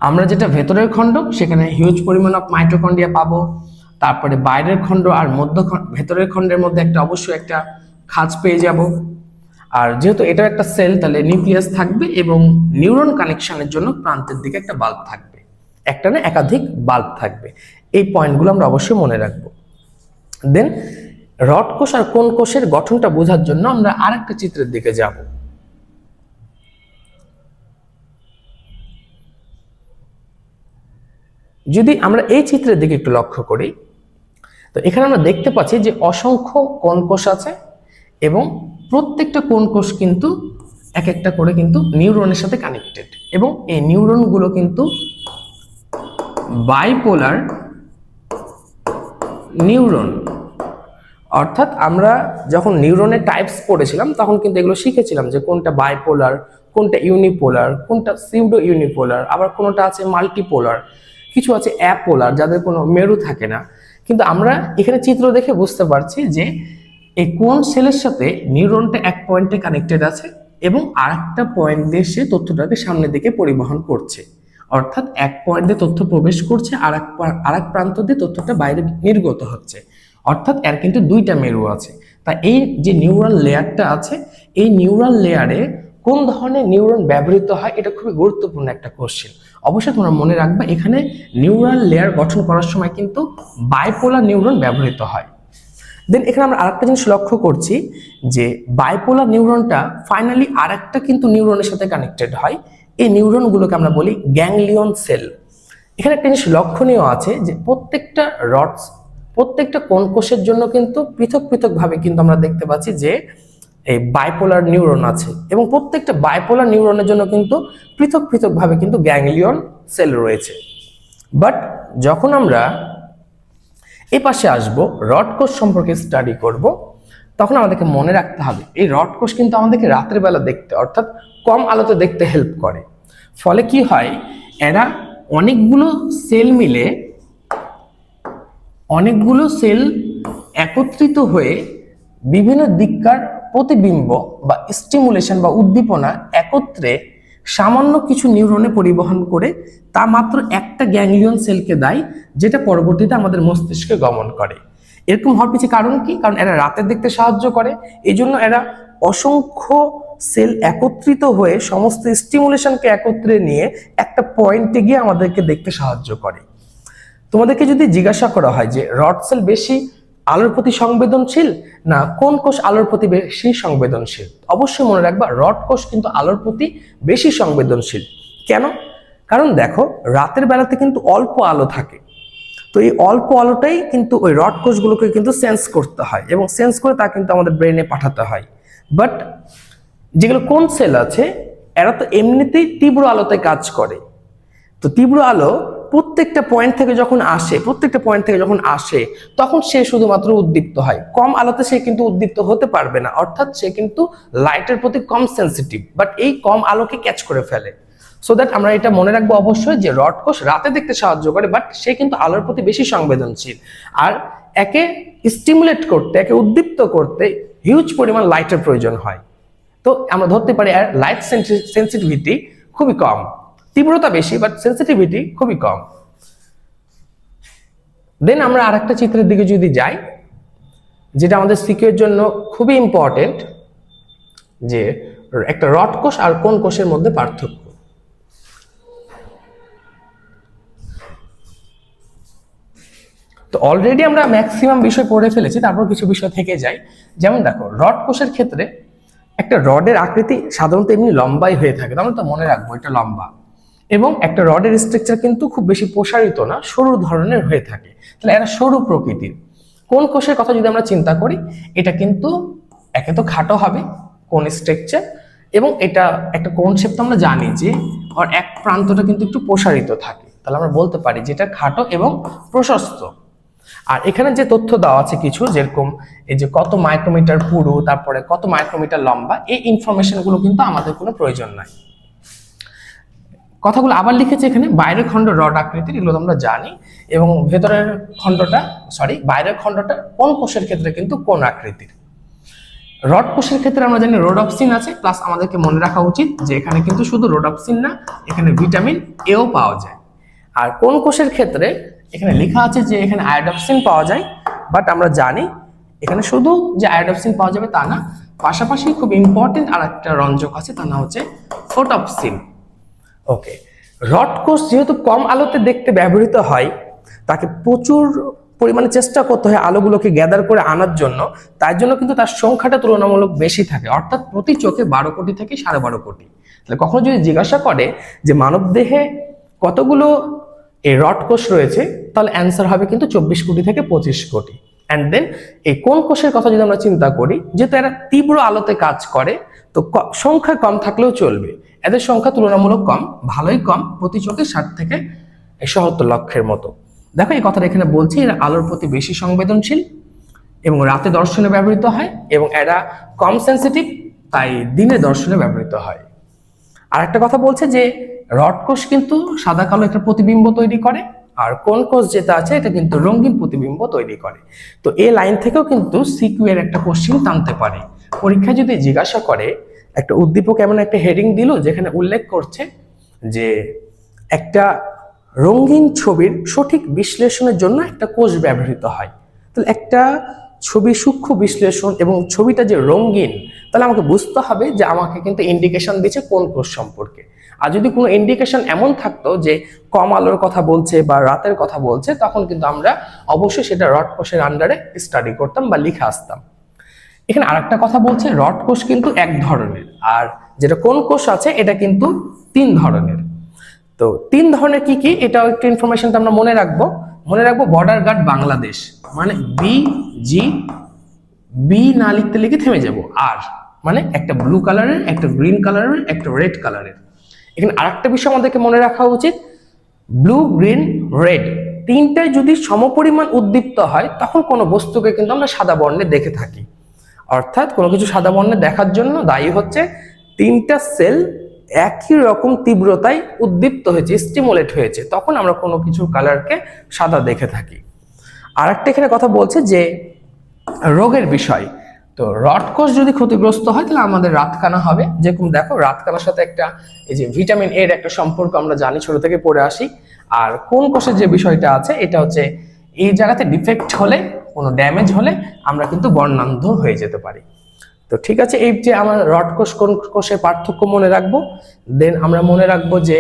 [SPEAKER 1] আমরা যেটা ভেতরের খণ্ড, সেখানে হিউজ পরিমাণ অফ মাইটোকন্ড্রিয়া পাবো। তারপরে বাইরের খণ্ড আর ভেতরের খণ্ডের মধ্যে একটা অবশ্যই একটা খাঁজ পেয়ে যাব। আর যেহেতু এটা একটা সেল, তাহলে নিউক্লিয়াস থাকবে এবং নিউরন কানেকশনের জন্য প্রান্তের দিকে একটা বাল্ব থাকবে, একটা না একাধিক বাল্ব থাকবে। এই পয়েন্টগুলো আমরা অবশ্যই মনে রাখবো। দেন রড কোষ আর কোন কোষের গঠনটা বোঝার জন্য আমরা আরেকটা চিত্রের দিকে যাব। যদি আমরা এই চিত্রের দিকে একটু লক্ষ্য করি, তো এখানে আমরা দেখতে পাচ্ছি যে অসংখ্য কোন কোষ আছে এবং প্রত্যেকটা কোন কোষ কিন্তু এক একটা করে কিন্তু নিউরনের সাথে কানেক্টেড, এবং এই নিউরনগুলো কিন্তু বাইপোলার নিউরন। অর্থাৎ আমরা যখন নিউরনের টাইপস পড়েছিলাম তখন কিন্তু এগুলো শিখেছিলাম যে কোনটা বাইপোলার, কোনটা ইউনিপোলার, কোনটা সিউডো ইউনিপোলার, আবার কোনটা আছে মাল্টিপোলার, কিছু আছে অ্যাপোলার যাদের কোনো মেরু থাকে না। কিন্তু আমরা এখানে চিত্র দেখে বুঝতে পারছি যে এই কোন সেলের সাথে নিউরনটা এক পয়েন্টে কানেক্টেড আছে এবং আরেকটা পয়েন্ট দিয়ে সে তথ্যটাকে সামনের দিকে পরিবহন করছে। অর্থাৎ এক পয়েন্ট দিয়ে তথ্য প্রবেশ করছে, আর এক প্রান্ত দিয়ে তথ্যটা বাইরে নির্গত হচ্ছে। অর্থাৎ এর কিন্তু দুইটা মেরু আছে। তা এই যে নিউরাল লেয়ারটা আছে, এই নিউরাল লেয়ারে কোন ধরনের নিউরন ব্যবহৃত হয় এটা খুবই গুরুত্বপূর্ণ একটা কোশ্চেন। অবশ্যই তোমরা মনে রাখবে এখানে নিউরাল লেয়ার গঠন করার সময় কিন্তু বাইপোলার নিউরন ব্যবহৃত হয়। দেন এখানে আমরা আরেকটা জিনিস লক্ষ্য করছি যে বাইপোলার নিউরনটা ফাইনালি আরেকটা কিন্তু নিউরনের সাথে কানেক্টেড হয়। এই নিউরনগুলোকে আমরা বলি গ্যাংলিয়ন সেল। এখানে একটা জিনিস লক্ষণীয় আছে যে প্রত্যেকটা কোন কোষের জন্য কিন্তু পৃথক পৃথক ভাবে কিন্তু আমরা দেখতে পাচ্ছি যে এই বাইপোলার নিউরন আছে, এবং প্রত্যেকটা বাইপোলার নিউরনের জন্য কিন্তু পৃথক পৃথক ভাবে কিন্তু গ্যাংলিয়ন সেল রয়েছে। বাট যখন আমরা এই পাশে আসবো, রড কোষ সম্পর্কে স্টাডি করব, তখন আমাদেরকে মনে রাখতে হবে এই রড কোষ কিন্তু আমাদেরকে রাতের বেলা দেখতে, অর্থাৎ কম আলোতে দেখতে হেল্প করে। ফলে কি হয়, এরা অনেকগুলো সেল একত্রিত হয়ে বিভিন্ন দিককার প্রতিবিম্ব বা স্টিমুলেশন বা উদ্দীপনা একত্রে সামান্য কিছু নিউরনে পরিবহন করে তা মাত্র একটা গ্যাংলিয়ন সেলকে দেয়, যেটা পরবর্তীতে আমাদের মস্তিষ্কে গমন করে। এরকম হওয়ার পিছনে কারণ কি? কারণ এরা রাতে দেখতে সাহায্য করে, এই জন্য এরা অসংখ্য সেল একত্রিত হয়ে সমস্ত স্টিমুলেশনকে একত্রে নিয়ে একটা পয়েন্টে গিয়ে আমাদেরকে দেখতে সাহায্য করে। তোমাদেরকে যদি জিজ্ঞাসা করা হয় যে রড সেল বেশি আলোর প্রতি সংবেদনশীল না কোন কোষ আলোর প্রতি বেশি সংবেদনশীল, অবশ্যই মনে রাখবা রড কোষ কিন্তু আলোর প্রতি বেশি সংবেদনশীল। কেন? কারণ দেখো রাতের বেলাতে কিন্তু অল্প আলো থাকে, তো এই অল্প আলোটাই কিন্তু ওই রড কোষগুলোকে কিন্তু সেন্স করতে হয়, এবং সেন্স করে তা কিন্তু আমাদের ব্রেনে পাঠাতে হয়। বাট যেগুলো কোন সেল আছে এরা তো এমনিতেই তীব্র আলোতে কাজ করে, তো তীব্র আলো প্রত্যেকটা পয়েন্ট থেকে যখন আসে তখন সে শুধুমাত্র উদ্দীপ্ত হয়। কম আলোতে সে কিন্তু উদ্দীপ্ত হতে পারবে না, অর্থাৎ সে কিন্তু লাইটের প্রতি কম সেন্সিটিভ, বাট এই কম আলোকে ক্যাচ করে ফেলে। সো দ্যাট আমরা এটা মনে রাখবো অবশ্যই যে রড কোষ রাতে দেখতে সাহায্য করে, বাট সে কিন্তু আলোর প্রতি বেশি সংবেদনশীল। আর একে স্টিমুলেট করতে, একে উদ্দীপ্ত করতে হিউজ পরিমাণ লাইটের প্রয়োজন হয়। তো আমরা ধরতে পারি আর লাইট সেন্সিটিভিটি খুবই কম, তীব্রতা বেশি বাট সেন্সিটিভিটি খুবই কম। দেন আমরা আরেকটা চিত্রের দিকে যদি যাই, যেটা আমাদের সিকিউর জন্য খুবই ইম্পর্টেন্ট, যে একটা রড কোষ আর কোন কোষের মধ্যে পার্থক্য। তো অলরেডি আমরা ম্যাক্সিমাম বিষয় পড়ে ফেলেছি, তারপর কিছু বিষয় থেকে যায়। যেমন দেখো রড কোষের ক্ষেত্রে একটা রডের আকৃতি সাধারণত এমনি লম্বাই হয়ে থাকে, আমরা তো মনে রাখবো এটা লম্বা, এবং একটা রডের স্ট্রাকচার কিন্তু খুব বেশি প্রসারিত না, সরু ধরনের হয়ে থাকে। তাহলে এরা সরু প্রকৃতির। কোন কোষের কথা যদি আমরা চিন্তা করি, এটা কিন্তু একে তো খাটো হবে কোন স্ট্রাকচার, এবং এটা একটা কনসেপ্ট আমরা জানি যে ওর এক প্রান্তটা কিন্তু একটু প্রসারিত থাকে, তাহলে আমরা বলতে পারি যে এটা খাটো এবং প্রশস্ত। আর এখানে যে তথ্য দেওয়া আছে কিছু, যেরকম এই যে কত মাইক্রোমিটার পুরু, তারপরে কত মাইক্রোমিটার লম্বা, এই ইনফরমেশন গুলো কিন্তু আমাদের কোনো প্রয়োজন নাই। কথাগুলো আবার লিখেছে এখানে, বাইরের খণ্ড রড আকৃতির, এগুলো আমরা জানি, এবং বাইরের খণ্ডটা কোন কোষের ক্ষেত্রে কিন্তু কোন আকৃতির। রড কোষের ক্ষেত্রে আমরা জানি রোডপসিন আছে, প্লাস আমাদেরকে মনে রাখা উচিত যে এখানে কিন্তু শুধু রোডপসিন না, এখানে ভিটামিন এও পাওয়া যায়। আর কোন কোষের ক্ষেত্রে এখানে লেখা আছে যে এখানে আয়োডপসিন পাওয়া যায়, বাট আমরা জানি এখানে শুধু যে আয়োডপসিন পাওয়া যাবে তা না, পাশাপাশি খুব ইম্পর্টেন্ট আর একটা রঞ্জক আছে, তার নাম হচ্ছে ফোটপসিন। ওকে, রড কোষ যেহেতু কম আলোতে দেখতে ব্যবহৃত হয়, তাকে প্রচুর পরিমাণে চেষ্টা করতে হয় আলোগুলোকে গ্যাদার করে আনার জন্য, তার জন্য কিন্তু তার সংখ্যাটা তুলনামূলক বেশি থাকে, অর্থাৎ প্রতি চোখে 12 কোটি থেকে 12.5 কোটি। তাহলে কখনো যদি জিজ্ঞাসা করে যে মানব দেহে কতগুলো এই রড কোষ রয়েছে, তাহলে অ্যান্সার হবে কিন্তু 24 কোটি থেকে 25 কোটি। অ্যান্ড দেন এই কোন কোষের কথা যদি আমরা চিন্তা করি, যেহেতু এরা তীব্র আলোতে কাজ করে, তো সংখ্যা কম থাকলেও চলবে, এদের সংখ্যা তুলনামূলক কম, ভালোই কম, প্রতি চোখে 60 থেকে 70 লক্ষের মতো। দেখো এই কথাটা এখানে বলছি, এরা আলোর প্রতি বেশি সংবেদনশীল এবং রাতে দর্শনে ব্যবহৃত হয়, এবং এরা কম সেন্সিটিভ, তাই দিনে দর্শনে ব্যবহৃত হয়। আর একটা কথা বলছে যে রড কোষ কিন্তু সাদা কালো একটা প্রতিবিম্ব তৈরি করে, আর কোন কোষ যেটা আছে এটা কিন্তু রঙিন প্রতিবিম্ব তৈরি করে। তো এই লাইন থেকেও কিন্তু সিকিউ এর একটা কোশ্চেন টানতে পারে। পরীক্ষা যদি জিজ্ঞাসা করে, একটা উদ্দীপক এমন একটা হেডিং দিল যেখানে উল্লেখ করছে যে একটা রঙিন ছবির সঠিক বিশ্লেষণের জন্য একটা কোষ ব্যবহৃত হয়, তাহলে একটা ছবি সূক্ষ্ম বিশ্লেষণ এবং ছবিটা যে রঙিন, তাহলে আমাকে বুঝতে হবে যে আমাকে কিন্তু ইন্ডিকেশন দিচ্ছে কোন কোষ সম্পর্কে। আর যদি কোনো ইন্ডিকেশন এমন থাকতো যে কম আলোর কথা বলছে বা রাতের কথা বলছে, তখন কিন্তু আমরা অবশ্যই সেটা রড কোষের আন্ডারে স্টাডি করতাম বা লিখে আসতাম। এখানে আরেকটা কথা বলছে, রড কোষ কিন্তু এক ধরনের, আর যেটা কোন কোষ আছে এটা কিন্তু 3 ধরনের। তো 3 ধরনের কি কি, এটাও একটু ইনফরমেশনটা আমরা মনে রাখবো। বর্ডার গার্ড বাংলাদেশ, মানে বি না লিখে থেমে যাব, আর মানে একটা ব্লু কালারের, একটা গ্রিন কালারের, একটা রেড কালারের। এখানে আরেকটা বিষয় আমাদেরকে মনে রাখা উচিত, ব্লু, গ্রিন, রেড তিনটায় যদি সমপরিমাণ উদ্দীপ্ত হয়, তখন কোনো বস্তুকে কিন্তু আমরা সাদা বর্ণে দেখে থাকি। অর্থাৎ কোনো কিছু সাদা বর্ণে দেখার জন্য দায়ী হচ্ছে 3টা সেল একই রকম তীব্রতায় উদ্দীপ্ত হয়েছে, স্টিমুলেট হয়েছে, তখন আমরা কোনো কিছু কালারকে সাদা দেখে থাকি। আর একটা এখানে কথা বলছে যে রোগের বিষয়, তো রড কোষ যদি ক্ষতিগ্রস্ত হয় তাহলে আমাদের রাতকানা হবে। যেরকম দেখো রাতকানার সাথে একটা এই যে ভিটামিন এর একটা সম্পর্ক আমরা জানি, ছোট থেকে পড়ে আসি। আর কোন কোষের যে বিষয়টা আছে এটা হচ্ছে এই জায়গাতে ডিফেক্ট হলে, কোনো ড্যামেজ হলে আমরা কিন্তু বর্ণান্ধ হয়ে যেতে পারি। তো ঠিক আছে, এই যে আমরা রড কোষ কোন কোষের পার্থক্য মনে রাখবো, দেন আমরা মনে রাখবো যে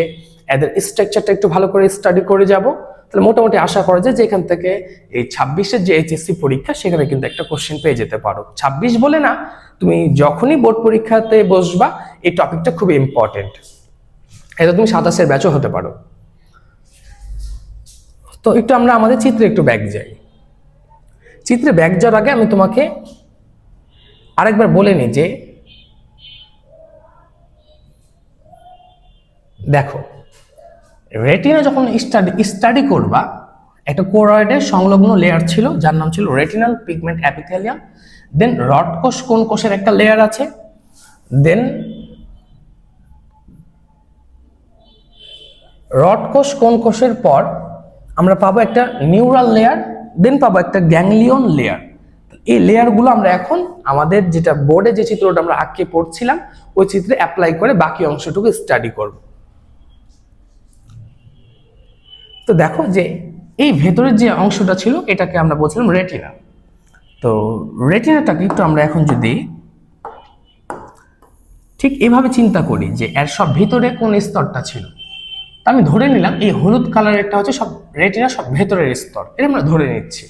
[SPEAKER 1] এদের স্ট্রাকচারটা একটু ভালো করে স্টাডি করে যাব। তাহলে মোটামুটি আশা করা যায় যে এখান থেকে এই 26-এর যে এইচএসসি পরীক্ষা, সেখানে কিন্তু একটা কোশ্চেন পেয়ে যেতে পারো। 26 বলে না, তুমি যখনই বোর্ড পরীক্ষাতে বসবা, এই টপিকটা খুবই ইম্পর্টেন্ট। এটা তুমি 27-এর ব্যাচও হতে পারো। তো একটু আমরা আমাদের চিত্রে একটু ব্যাক যাই। চিত্রে ব্যাক যাওয়ার আগে আমি তোমাকে আরেকবার বলে নিই যে দেখো, রেটিনা যখন স্টাডি করবা, একটা কোরয়েডের সংলগ্ন লেয়ার ছিল যার নাম ছিল রেটিনাল পিগমেন্ট এপিথেলিয়াম। দেন রড কোষ কোন কোষের একটা লেয়ার আছে, দেন রড কোষ কোন কোষের পর আমরা পাবো একটা নিউরাল লেয়ার, দেন পাবো একটা গ্যাংলিয়ন লেয়ার। এই লেয়ারগুলো আমরা এখন আমাদের যেটা বোর্ডে যে চিত্রটা আমরা আঁকে পড়ছিলাম, ওই চিত্রে অ্যাপ্লাই করে বাকি অংশটুকু স্টাডি করব। তো দেখো যে এই ভেতরের যে অংশটা ছিল এটাকে আমরা বলছিলাম রেটিনা। তো রেটিনাটাকে একটু আমরা এখন যদি ঠিক এভাবে চিন্তা করি যে এর সব ভিতরে কোন স্তরটা ছিল, আমি ধরে নিলাম এই হলুদ কালারেরটা হচ্ছে সব রেটিনা, সব ভেতরের স্তর, এটা আমরা ধরে নিচ্ছি।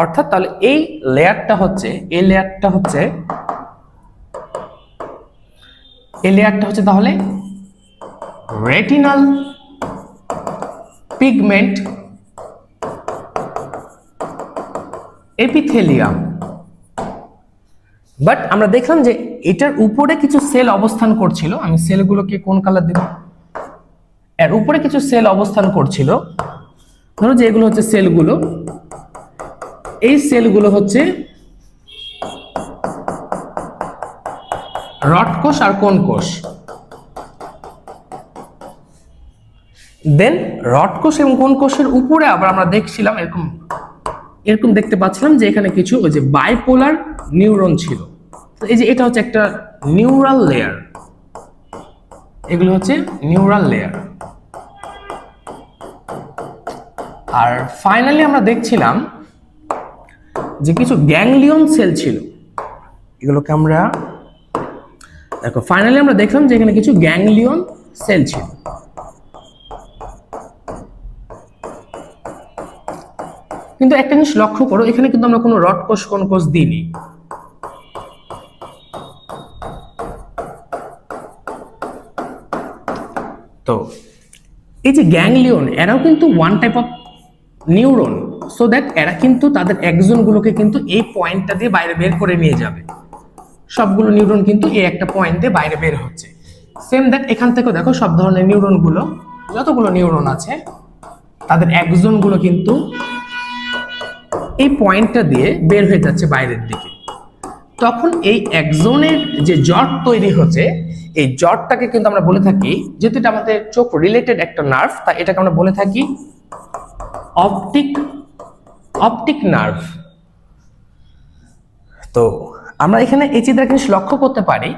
[SPEAKER 1] অর্থাৎ তাহলে এই লেয়ারটা হচ্ছে তাহলে রেটিনাল পিগমেন্ট এপিথেলিয়াম। বাট আমরা দেখলাম যে এটার উপরে কিছু সেল অবস্থান করছিল, আমি সেলগুলোকে কোন কালার দেব, এর উপরে কিছু সেল অবস্থান করছিল, ধরো যে এগুলো হচ্ছে সেলগুলো, এই সেলগুলো হচ্ছে রড কোষ আর কোন কোষ। দেন রড কোষ এবং কোন কোষের উপরে আবার আমরা দেখছিলাম এরকম দেখতে পাচ্ছিলাম যে এখানে কিছু ওই যে বাইপোলার নিউরন ছিল। তো এই যে এটা হচ্ছে একটা নিউরাল লেয়ার, এগুলো হচ্ছে নিউরাল লেয়ার। আর ফাইনালি আমরা দেখছিলাম যে কিছু গ্যাংলিয়ন সেল ছিল, এগুলোকে আমরা দেখো ফাইনালি আমরা দেখলাম যে এখানে কিছু গ্যাংলিয়ন সেল ছিল। কিন্তু একটা জিনিস লক্ষ্য করো, এখানে কিন্তু আমরা কোনো রড কোষ কোন কোষ দিইনি। তো এই যে গ্যাংলিয়ন, এরাও কিন্তু one type of neuron, so that এরা কিন্তু তাদের এক্সনগুলোকে কিন্তু এই পয়েন্টটা দিয়ে বাইরে বের করে নিয়ে যাবে। সবগুলো নিউরন কিন্তু এই একটা পয়েন্টে বাইরে বের হচ্ছে। সেম দ্যাট এখান থেকে দেখো সব ধরনের নিউরনগুলো, যতগুলো নিউরন আছে তাদের এক্সনগুলো কিন্তু এই পয়েন্টটা দিয়ে বের হয়ে যাচ্ছে বাইরের দিকে। তখন এই এক্সনের যে জট তৈরি হচ্ছে, এই জটটাকে কিন্তু আমরা বলে থাকি, যেহেতু এটা আমাদের চোখ রিলেটেড একটা নার্ভ, তাই এটাকে আমরা বলে থাকি অপটিক নার্ভ। তো আমরা এখানে এই চিত্রটা কিন্তু লক্ষ্য করতে পারি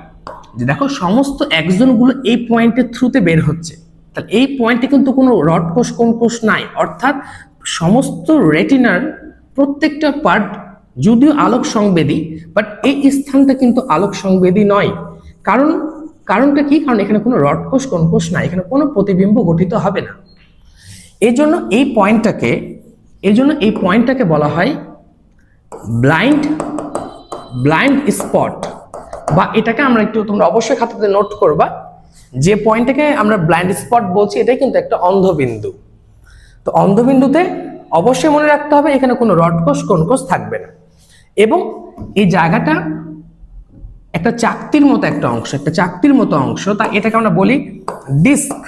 [SPEAKER 1] যে দেখো সমস্ত এক্সনগুলো এই পয়েন্টের থ্রুতে বের হচ্ছে। তাহলে এই পয়েন্টে কিন্তু কোনো রড কোষ কোন কোষ নাই, অর্থাৎ সমস্ত রেটিনার প্রত্যেকটা পার্ট যদিও আলোক সংবেদী, বাট এই স্থানটা কিন্তু আলোক সংবেদী নয়। কারণটা কি? কারণ এখানে কোনো রড কোষ কোন কোষ নাই, এখানে কোনো প্রতিবিম্ব গঠিত হবে না। এই জন্য এই পয়েন্টটাকে বলা হয় ব্লাইন্ড স্পট, বা এটাকে আমরা একটু, তোমরা অবশ্যই খাতাতে নোট করবা, যে পয়েন্টটাকে আমরা ব্লাইন্ড স্পট বলছি এটাই কিন্তু একটা অন্ধবিন্দু। তো অন্ধবিন্দুতে অবশ্যই মনে রাখতে হবে এখানে কোনো রড কোষ কোন কোষ থাকবে না, এবং এই জায়গাটা একটা চাকতির মতো অংশ, তাই এটাকে আমরা বলি ডিস্ক।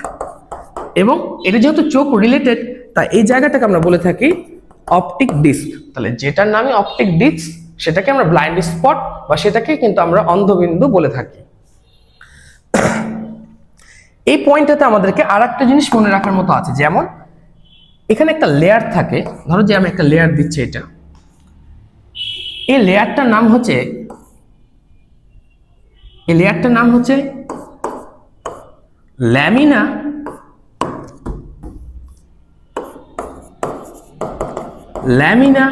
[SPEAKER 1] এবং এটা যেহেতু চোখ রিলেটেড, তাই এই জায়গাটাকে আমরা বলে থাকি অপটিক ডিস্ক। তাহলে যেটার নামে অপটিক ডিস্ক সেটাকে আমরা ব্লাইন্ড স্পট, বা সেটাকে কিন্তু আমরা অন্ধবিন্দু বলে থাকি। এই পয়েন্টটাতে আমাদেরকে আর একটা জিনিস মনে রাখার মতো আছে, যেমন এখানে একটা লেয়ার থাকে। ধরো যে আমি একটা লেয়ার দিচ্ছি, এই লেয়ারটার নাম হচ্ছে ল্যামিনা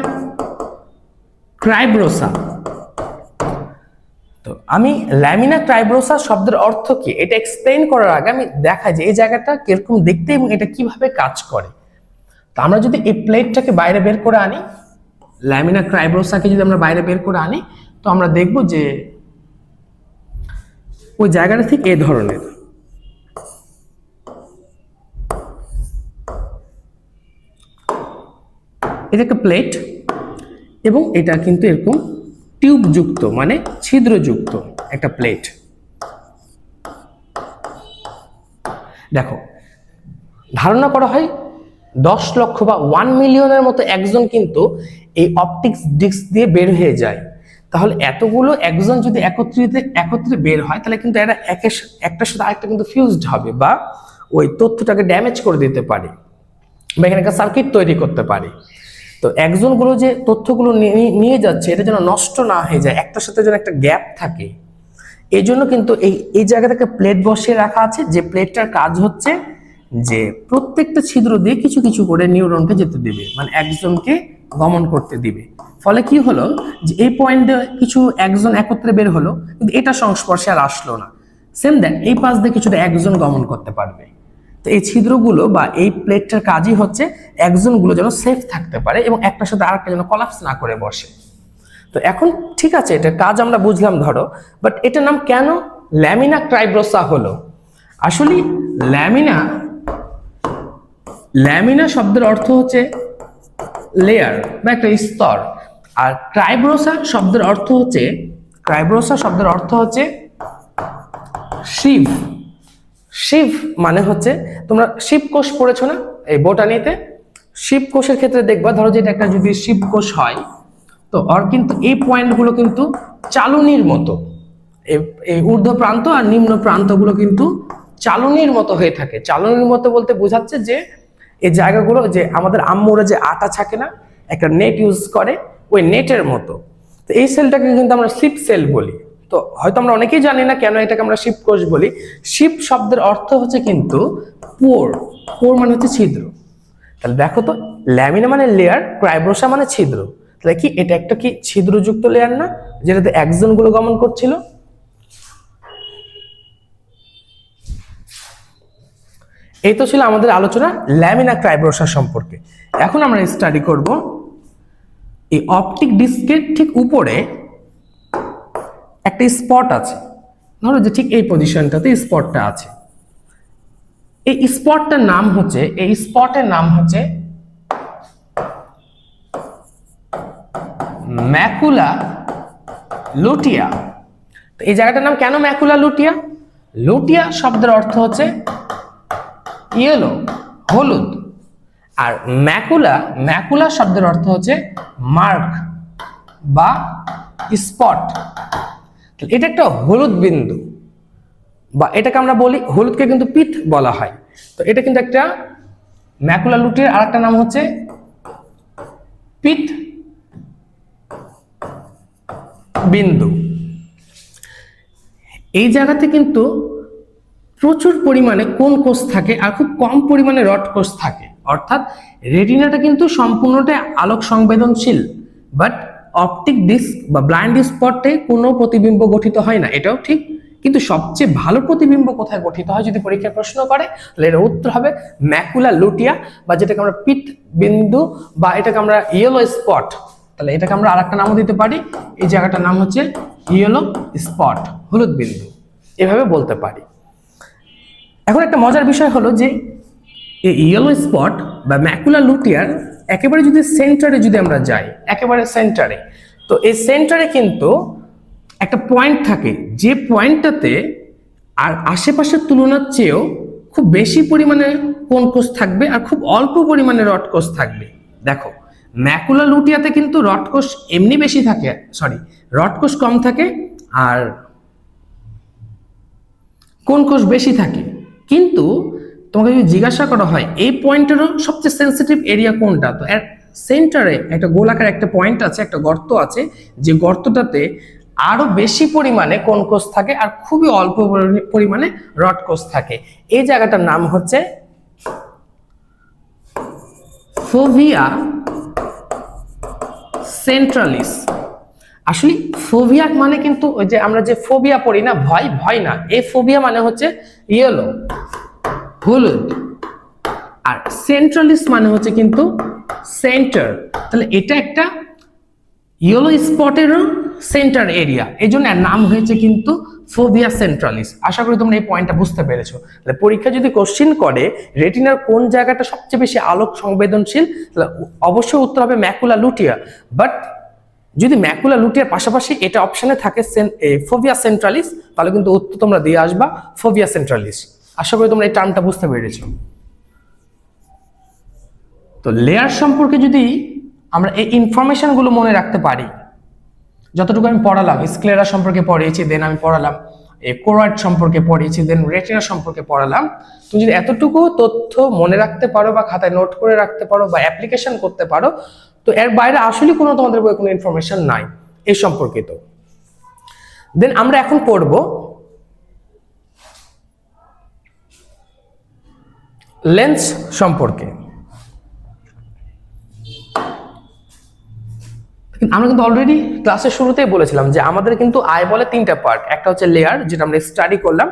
[SPEAKER 1] ক্রাইব্রোসা। তো আমি ল্যামিনা ক্রাইব্রোসা শব্দের অর্থ কি এটা এক্সপ্লেইন করার আগে আমি দেখাই যে এই জায়গাটা কিরকম দেখতে এবং এটা কিভাবে কাজ করে। তো আমরা যদি এই প্লেটটাকে বাইরে বের করে আনি, ল্যামিনা ক্রাইব্রোসাকে যদি আমরা বাইরে বের করে আনি, তো আমরা দেখব যে ওই জায়গাটা ঠিক এই ধরনের। এটা একটা প্লেট, এবং এটা কিন্তু এরকম টিউবযুক্ত, মানে ছিদ্রযুক্ত একটা প্লেট। দেখো, ধারণা করা হয় 10 লক্ষ বা 1 মিলিয়নের মতো এক্সন কিন্তু এই অপটিক ডিস্ক দিয়ে বের হয়ে যায়। তাহলে এতগুলো এক্সন যদি একত্রে বের হয়, তাহলে কিন্তু এরা একটার সাথে আরেকটা কিন্তু ফিউজড হবে, বা ওই তথ্যটাকে ড্যামেজ করে দিতে পারে, বা এখানে একটা সার্কিট তৈরি করতে পারে। তো এক্সনগুলো যে তথ্যগুলো নিয়ে যাচ্ছে, এটা যেন নষ্ট না হয়ে যায়, একটার সাথে যেন একটা গ্যাপ থাকে, এই জন্য কিন্তু এই জায়গাটাকে প্লেট বসিয়ে রাখা আছে, যে প্লেটটার কাজ হচ্ছে যে প্রত্যেকটা ছিদ্র দিয়ে কিছু কিছু করে নিউরনকে যেতে দিবে, মানে এক্সনকে গমন করতে দিবে। ফলে কি হলো যে এই পয়েন্টে কিছু এক্সন একত্রে বের হলো, কিন্তু এটা সংস্পর্শে আর আসলো না। সেম দ্যাট এই পাশ দিয়ে কিছুটা এক্সন গমন করতে পারবে। তো এই ছিদ্রগুলো বা এই প্লেটটার কাজই হচ্ছে এক্সনগুলো যেন সেফ থাকতে পারে এবং একটার সাথে আরেকটা যেন কলাপস না করে বসে। তো এখন ঠিক আছে, এটা কাজ আমরা বুঝলাম ধরো, বাট এটার নাম কেন ল্যামিনা ক্রাইব্রোসা হলো? আসলে ল্যামিনা শব্দের অর্থ হচ্ছে লেয়ার বা একটা স্তর, আর ক্রাইব্রোসা শব্দের অর্থ হচ্ছে শিভ মানে হচ্ছে, তোমরা শিবকোষ পড়েছো না এই বোটানিতে? শিবকোষের ক্ষেত্রে দেখবা, ধরো যে এটা একটা যদি শিবকোষ হয়, তো ওর কিন্তু এই পয়েন্টগুলো কিন্তু চালনির মতো, এই ঊর্ধ্ব প্রান্ত আর নিম্ন প্রান্তগুলো কিন্তু চালনির মতো হয়ে থাকে। চালনির মতো বলতে বোঝাচ্ছে যে এই জায়গাগুলো, যে আমাদের আম্মুরা যে আটা ছাকে না, একটা নেট ইউজ করে, ওই নেটের মতো। তো এই সেলটাকে কিন্তু আমরা শিব সেল বলি। তো হয়তো আমরা অনেকেই জানি না কেন এটাকে আমরা শিবকোষ বলি। শিব শব্দের অর্থ হচ্ছে কিন্তু পোর মানে হচ্ছে ছিদ্র। তাহলে দেখো তো, ল্যামিনা মানে লেয়ার, ক্রাইব্রোসা মানে ছিদ্র। তাহলে কি এটা একটা কি ছিদ্রযুক্ত লেয়ার না, যেটাতে এক্সন গুলো গমন করছিল? এই তো ছিল আমাদের আলোচনা ল্যামিনা ক্রাইব্রোসা সম্পর্কে। এখন আমরা স্টাডি করব এই অপটিক ডিস্কের ঠিক উপরে একটা স্পট আছে। ধরো যে ঠিক এই পজিশনটাতে স্পটটা আছে। এই স্পটের নাম হচ্ছে ম্যাকুলা লুটিয়া। তো এই জায়গাটার নাম কেন ম্যাকুলা লুটিয়া? লুটিয়া শব্দের অর্থ হচ্ছে ইয়েলো, হলুদ, আর ম্যাকুলা, ম্যাকুলা শব্দের অর্থ হচ্ছে মার্ক বা স্পট। এটা একটা হলুদ বিন্দু, বা এটাকে আমরা বলি, হলুদকে কিন্তু পিত বলা হয়। তো এটা কিন্তু একটা ম্যাকুলা লুটিয়ার আরেকটা নাম হচ্ছে পিত বিন্দু। এই জায়গাতে কিন্তু প্রচুর পরিমাণে কোন কোষ থাকে আর খুব কম পরিমাণে রড কোষ থাকে। অর্থাৎ রেটিনাটা কিন্তু সম্পূর্ণটাই আলোক সংবেদনশীল, বাট অপটিক ডিস্ক বা ব্লাইন্ড স্পটে কোনো প্রতিবিম্ব গঠিত হয় না, এটাও ঠিক। কিন্তু সবচেয়ে ভালো প্রতিবিম্ব কোথায় গঠিত হয় যদি পরীক্ষায় প্রশ্ন করে, তাহলে এর উত্তর হবে ম্যাকুলা লুটিয়া, বা যেটাকে আমরা পিত বিন্দু, বা এটাকে আমরা ইয়েলো স্পট। তাহলে এটাকে আমরা আরেকটা নামও দিতে পারি, এই জায়গাটার নাম হচ্ছে ইয়েলো স্পট, হলুদ বিন্দু, এভাবে বলতে পারি। এখন একটা মজার বিষয় হলো যে এই ইয়েলো স্পট বা ম্যাকুলা লুটিয়ার একেবারে যদি সেন্টারে যদি আমরা যাই, একেবারে সেন্টারে, তো এই সেন্টারে কিন্তু একটা পয়েন্ট থাকে, যে পয়েন্টটাতে আর আশেপাশের তুলনার চেয়েও খুব বেশি পরিমাণে কোন কোষ থাকবে আর খুব অল্প পরিমাণে রড কোষ থাকবে। দেখো ম্যাকুলা লুটিয়াতে কিন্তু রড কোষ এমনি বেশি থাকে, রড কোষ কম থাকে আর কোন কোষ বেশি থাকে। কিন্তু তোমাকে যদি জিজ্ঞাসা করা হয় এই পয়েন্টেরও সবচেয়ে সেন্সিটিভ এরিয়া কোনটা, তো এর সেন্টারে একটা গোলাকার একটা পয়েন্ট আছে, একটা গর্ত আছে, যে গর্তটাতে আরো বেশি পরিমাণে কোন কোষ থাকে আর খুবই অল্প পরিমাণে রড কোষ থাকে। এই জায়গাটার নাম হচ্ছে ফোভিয়া সেন্ট্রালিস। আসলে ফোভিয়া মানে কিন্তু ওই যে আমরা যে ফোবিয়া পড়ি না, ভয়, ভয় না, এই ফোবিয়া মানে হচ্ছে ইয়েলো, হলুদ, আর সেন্ট্রালিস মানে হচ্ছে কিন্তু সেন্টার। তাহলে এটা একটা ইয়েলো স্পটেরও সেন্টার এরিয়া, এই জন্য এর নাম হয়েছে কিন্তু ফোভিয়া সেন্ট্রালিস। আশা করি তোমরা এই পয়েন্টটা বুঝতে পেরেছো। তাহলে পরীক্ষা যদি কোশ্চিন করে রেটিনার কোন জায়গাটা সবচেয়ে বেশি আলোক সংবেদনশীল, তাহলে অবশ্যই উত্তর হবে ম্যাকুলা লুটিয়া। বাট যদি ম্যাকুলা লুটিয়ার পাশাপাশি এটা অপশনে থাকে ফোভিয়া সেন্ট্রালিস, তাহলে কিন্তু উত্তর তোমরা দিয়ে আসবা ফোভিয়া সেন্ট্রালিস। আশা করি তোমরা এই টার্মটা বুঝতে পেরেছো। তো লেয়ার সম্পর্কে যদি আমরা এই ইনফরমেশন গুলো মনে রাখতে পারি, যতটুকু আমি পড়ালাম, স্ক্লেরা সম্পর্কে পড়িয়েছি, দেন আমি পড়ালাম কোরয়েড সম্পর্কে পড়িয়েছি, দেন রেটিনা সম্পর্কে পড়ালাম, তুমি যদি এতটুকু তথ্য মনে রাখতে পারো বা খাতায় নোট করে রাখতে পারো বা অ্যাপ্লিকেশন করতে পারো, তো এর বাইরে আসলে কোনো তোমাদের বইয়ে কোনো ইনফরমেশন নাই এই সম্পর্কিত। দেন আমরা এখন পড়ব লেন্স সম্পর্কে। আমরা কিন্তু অলরেডি ক্লাসের শুরুতেই বলেছিলাম যে আমাদের কিন্তু আই বলে তিনটা পার্ট, একটা হচ্ছে লেয়ার যেটা আমরা স্টাডি করলাম,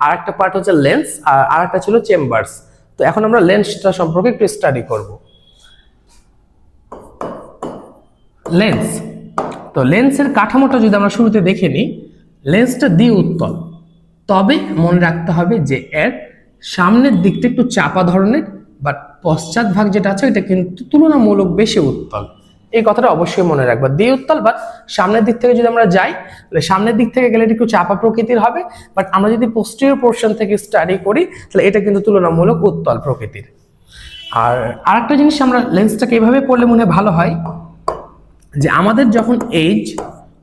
[SPEAKER 1] আর একটা পার্ট হচ্ছে লেন্স, আর একটা ছিল চেম্বার্স। তো এখন আমরা লেন্সটা সম্পর্কে একটু স্টাডি করব। লেন্স, তো লেন্সের কাঠামোটা যদি আমরা শুরুতে দেখে নিই, লেন্সটা দ্বি উত্তল, তবে মনে রাখতে হবে যে এর সামনের দিকটা একটু চাপা ধরনের, বাট পশ্চাৎ ভাগ যেটা আছে এটা কিন্তু তুলনামূলক বেশি উত্তল। এই কথাটা অবশ্যই মনে রাখবা, দ্বি উত্তল, বাট সামনের দিক থেকে যদি আমরা যাই তাহলে সামনের দিক থেকে গেলে এটা একটু চাপা প্রকৃতির হবে, বাট আমরা যদি পোস্টেরিয়র পোর্শন থেকে স্টাডি করি তাহলে এটা কিন্তু তুলনামূলক উত্তল প্রকৃতির। আর আরেকটা জিনিস আমরা লেন্সটাকে এভাবে পড়লে মনে ভালো হয় যে আমাদের যখন এজ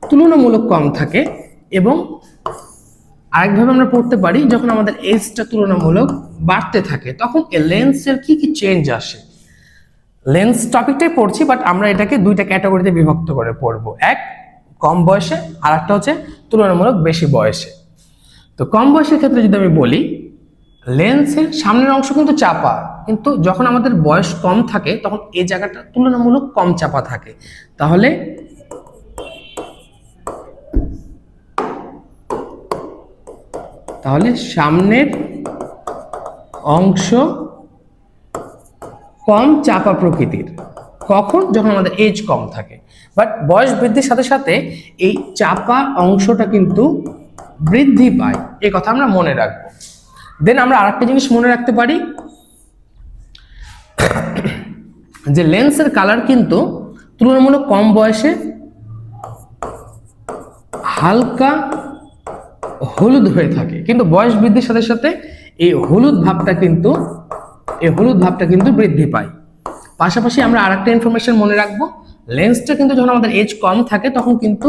[SPEAKER 1] তুলনামূলক কম থাকে, এবং আরেকভাবে আমরা পড়তে পারি যখন আমাদের এজটা তুলনামূলক বাড়তে থাকে, তখন এই লেন্সের কি কি চেঞ্জ আসে। লেন্স টপিকটাই পড়ছি, বাট আমরা এটাকে দুইটা ক্যাটাগরিতে বিভক্ত করে পড়বো, এক কম বয়সে আর একটা হচ্ছে তুলনামূলক বেশি বয়সে। তো কম বয়সের ক্ষেত্রে যদি আমি বলি, লেন্সের সামনের অংশ কিন্তু চাপা, কিন্তু যখন আমাদের বয়স কম থাকে তখন এই জায়গাটা তুলনামূলক কম চাপা থাকে। তাহলে সামনের অংশ কম চাপা প্রকৃতির, কখন? যখন আমাদের এজ কম থাকে। বাট বয়স বৃদ্ধির সাথে সাথে এই চাপা অংশটা কিন্তু বৃদ্ধি পায়, এই কথা আমরা মনে রাখবো। দেন আমরা আরেকটা জিনিস মনে রাখতে পারি যে লেন্সের কালার কিন্তু তুলনামূলক কম বয়সে হালকা হলুদ হয়ে থাকে, কিন্তু বয়স বৃদ্ধির সাথে সাথে এই হলুদ ভাবটা কিন্তু বৃদ্ধি পায়। পাশাপাশি আমরা আরেকটা ইনফরমেশন মনে রাখবো, লেন্সটা কিন্তু যখন আমাদের এজ কম থাকে তখন কিন্তু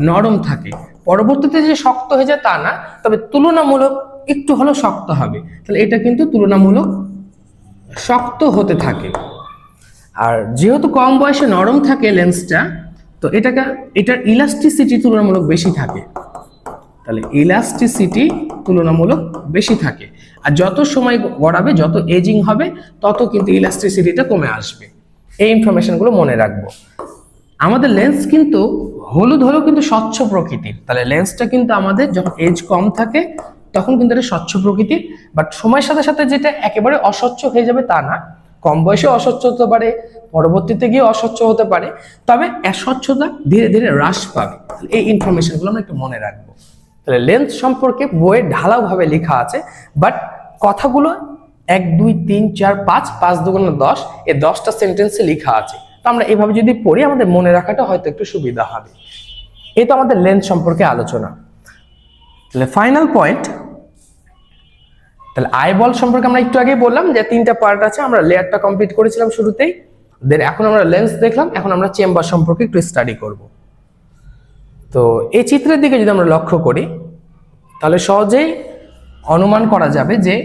[SPEAKER 1] নরম থাকে, পরবর্তীতে যে শক্ত হয়ে যায় তা না, তবে তুলনামূলক একটু হলেও শক্ত হবে। তাহলে এটা কিন্তু তুলনামূলক শক্ত হতে থাকে। আর যেহেতু কম বয়সে নরম থাকে লেন্সটা, তো এটার ইলাস্টিসিটি তুলনামূলক বেশি থাকে। তাহলে ইলাস্টিসিটি তুলনামূলক বেশি থাকে, আর যত সময় গড়াবে, যত এজিং হবে, তত কিন্তু ইলাস্টিসিটিটা কমে আসবে। এই ইনফরমেশনগুলো মনে রাখবো। আমাদের লেন্স কিন্তু হলুদ হলেও কিন্তু স্বচ্ছ প্রকৃতির। তাহলে লেন্সটা কিন্তু আমাদের যখন এজ কম থাকে তখন কিন্তু এটা স্বচ্ছ প্রকৃতির, বাট সময়ের সাথে সাথে যেটা একেবারে অস্বচ্ছ হয়ে যাবে তা না। কম বয়সে অস্বচ্ছ হতে পারে, পরবর্তীতে গিয়ে অস্বচ্ছ হতে পারে, তবে স্বচ্ছতা ধীরে ধীরে হ্রাস পাবে। এই ইনফরমেশনগুলো আমরা একটু মনে রাখবো। তাহলে লেন্স সম্পর্কে বইয়ে ঢালাওভাবে লেখা আছে, বাট কথাগুলো 1 2 3 4 5 5 2 10 এই 10টা সেন্টেন্সে লেখা আছে। তো আমরা এইভাবে যদি পড়ি আমাদের মনে রাখাটা হয়তো একটু সুবিধা হবে। এই তো আমাদের লেন্স সম্পর্কে আলোচনা। তাহলে ফাইনাল পয়েন্ট, তাহলে আইবল সম্পর্কে আমরা একটু আগে বললাম যে 3টা পার্ট আছে, আমরা লেয়ারটা কমপ্লিট করেছিলাম শুরুতেই। দেন এখন আমরা লেন্স দেখলাম, এখন আমরা চেম্বার সম্পর্কে একটু স্টাডি করব। তো এই চিত্রের দিকে যদি আমরা লক্ষ্য করি তাহলে সহজেই অনুমান করা যাবে যে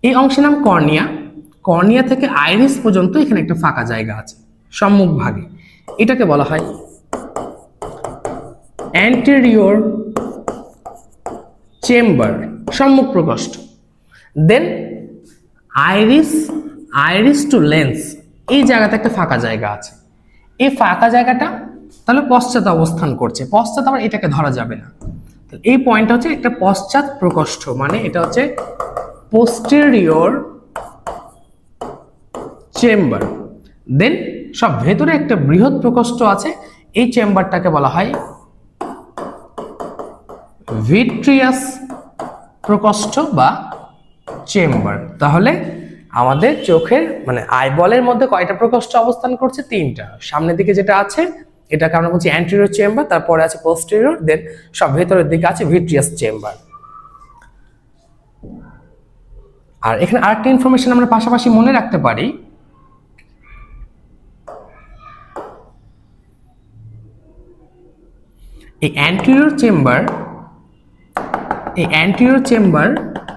[SPEAKER 1] এই অংশের নাম কর্নিয়া। কর্নিয়া থেকে আইরিস পর্যন্ত এখানে একটা ফাঁকা জায়গা আছে সম্মুখ ভাগে, এটাকে বলা হয় অ্যান্টেরিয়র চেম্বার, সম্মুখ প্রকোষ্ঠ। দেন আইরিস টু লেন্স, এই জায়গাতে একটা ফাঁকা জায়গা আছে। এই ফাঁকা জায়গাটা তাহলে পশ্চাৎ অবস্থান করছে, পশ্চাৎ আবার এটাকে ধরা যাবে না। এই পয়েন্টটা হচ্ছে একটা পশ্চাৎ প্রকোষ্ঠ, মানে এটা হচ্ছে পোস্টেরিয়র চেম্বার। দেন সব ভেতরে একটা বৃহৎ প্রকোষ্ঠ আছে, এই চেম্বারটাকে বলা হয় ভিট্রিয়াস প্রকোষ্ঠ বা চেম্বার। তাহলে আমাদের চোখের মানে আইবলের মধ্যে কয়টা প্রকোষ্ঠ অবস্থান করছে? 3টা। সামনের দিকে যেটা আছে এটাকে আমরা বলছি অ্যান্টেরিয়র চেম্বার, তারপরে আছে পোস্টেরিয়র, দেন সব ভেতরের দিকে আছে ভিট্রিয়াস চেম্বার। আর এখানে আরেকটা ইনফরমেশন আমরা পাশাপাশি মনে রাখতে পারি, এই anterior chamber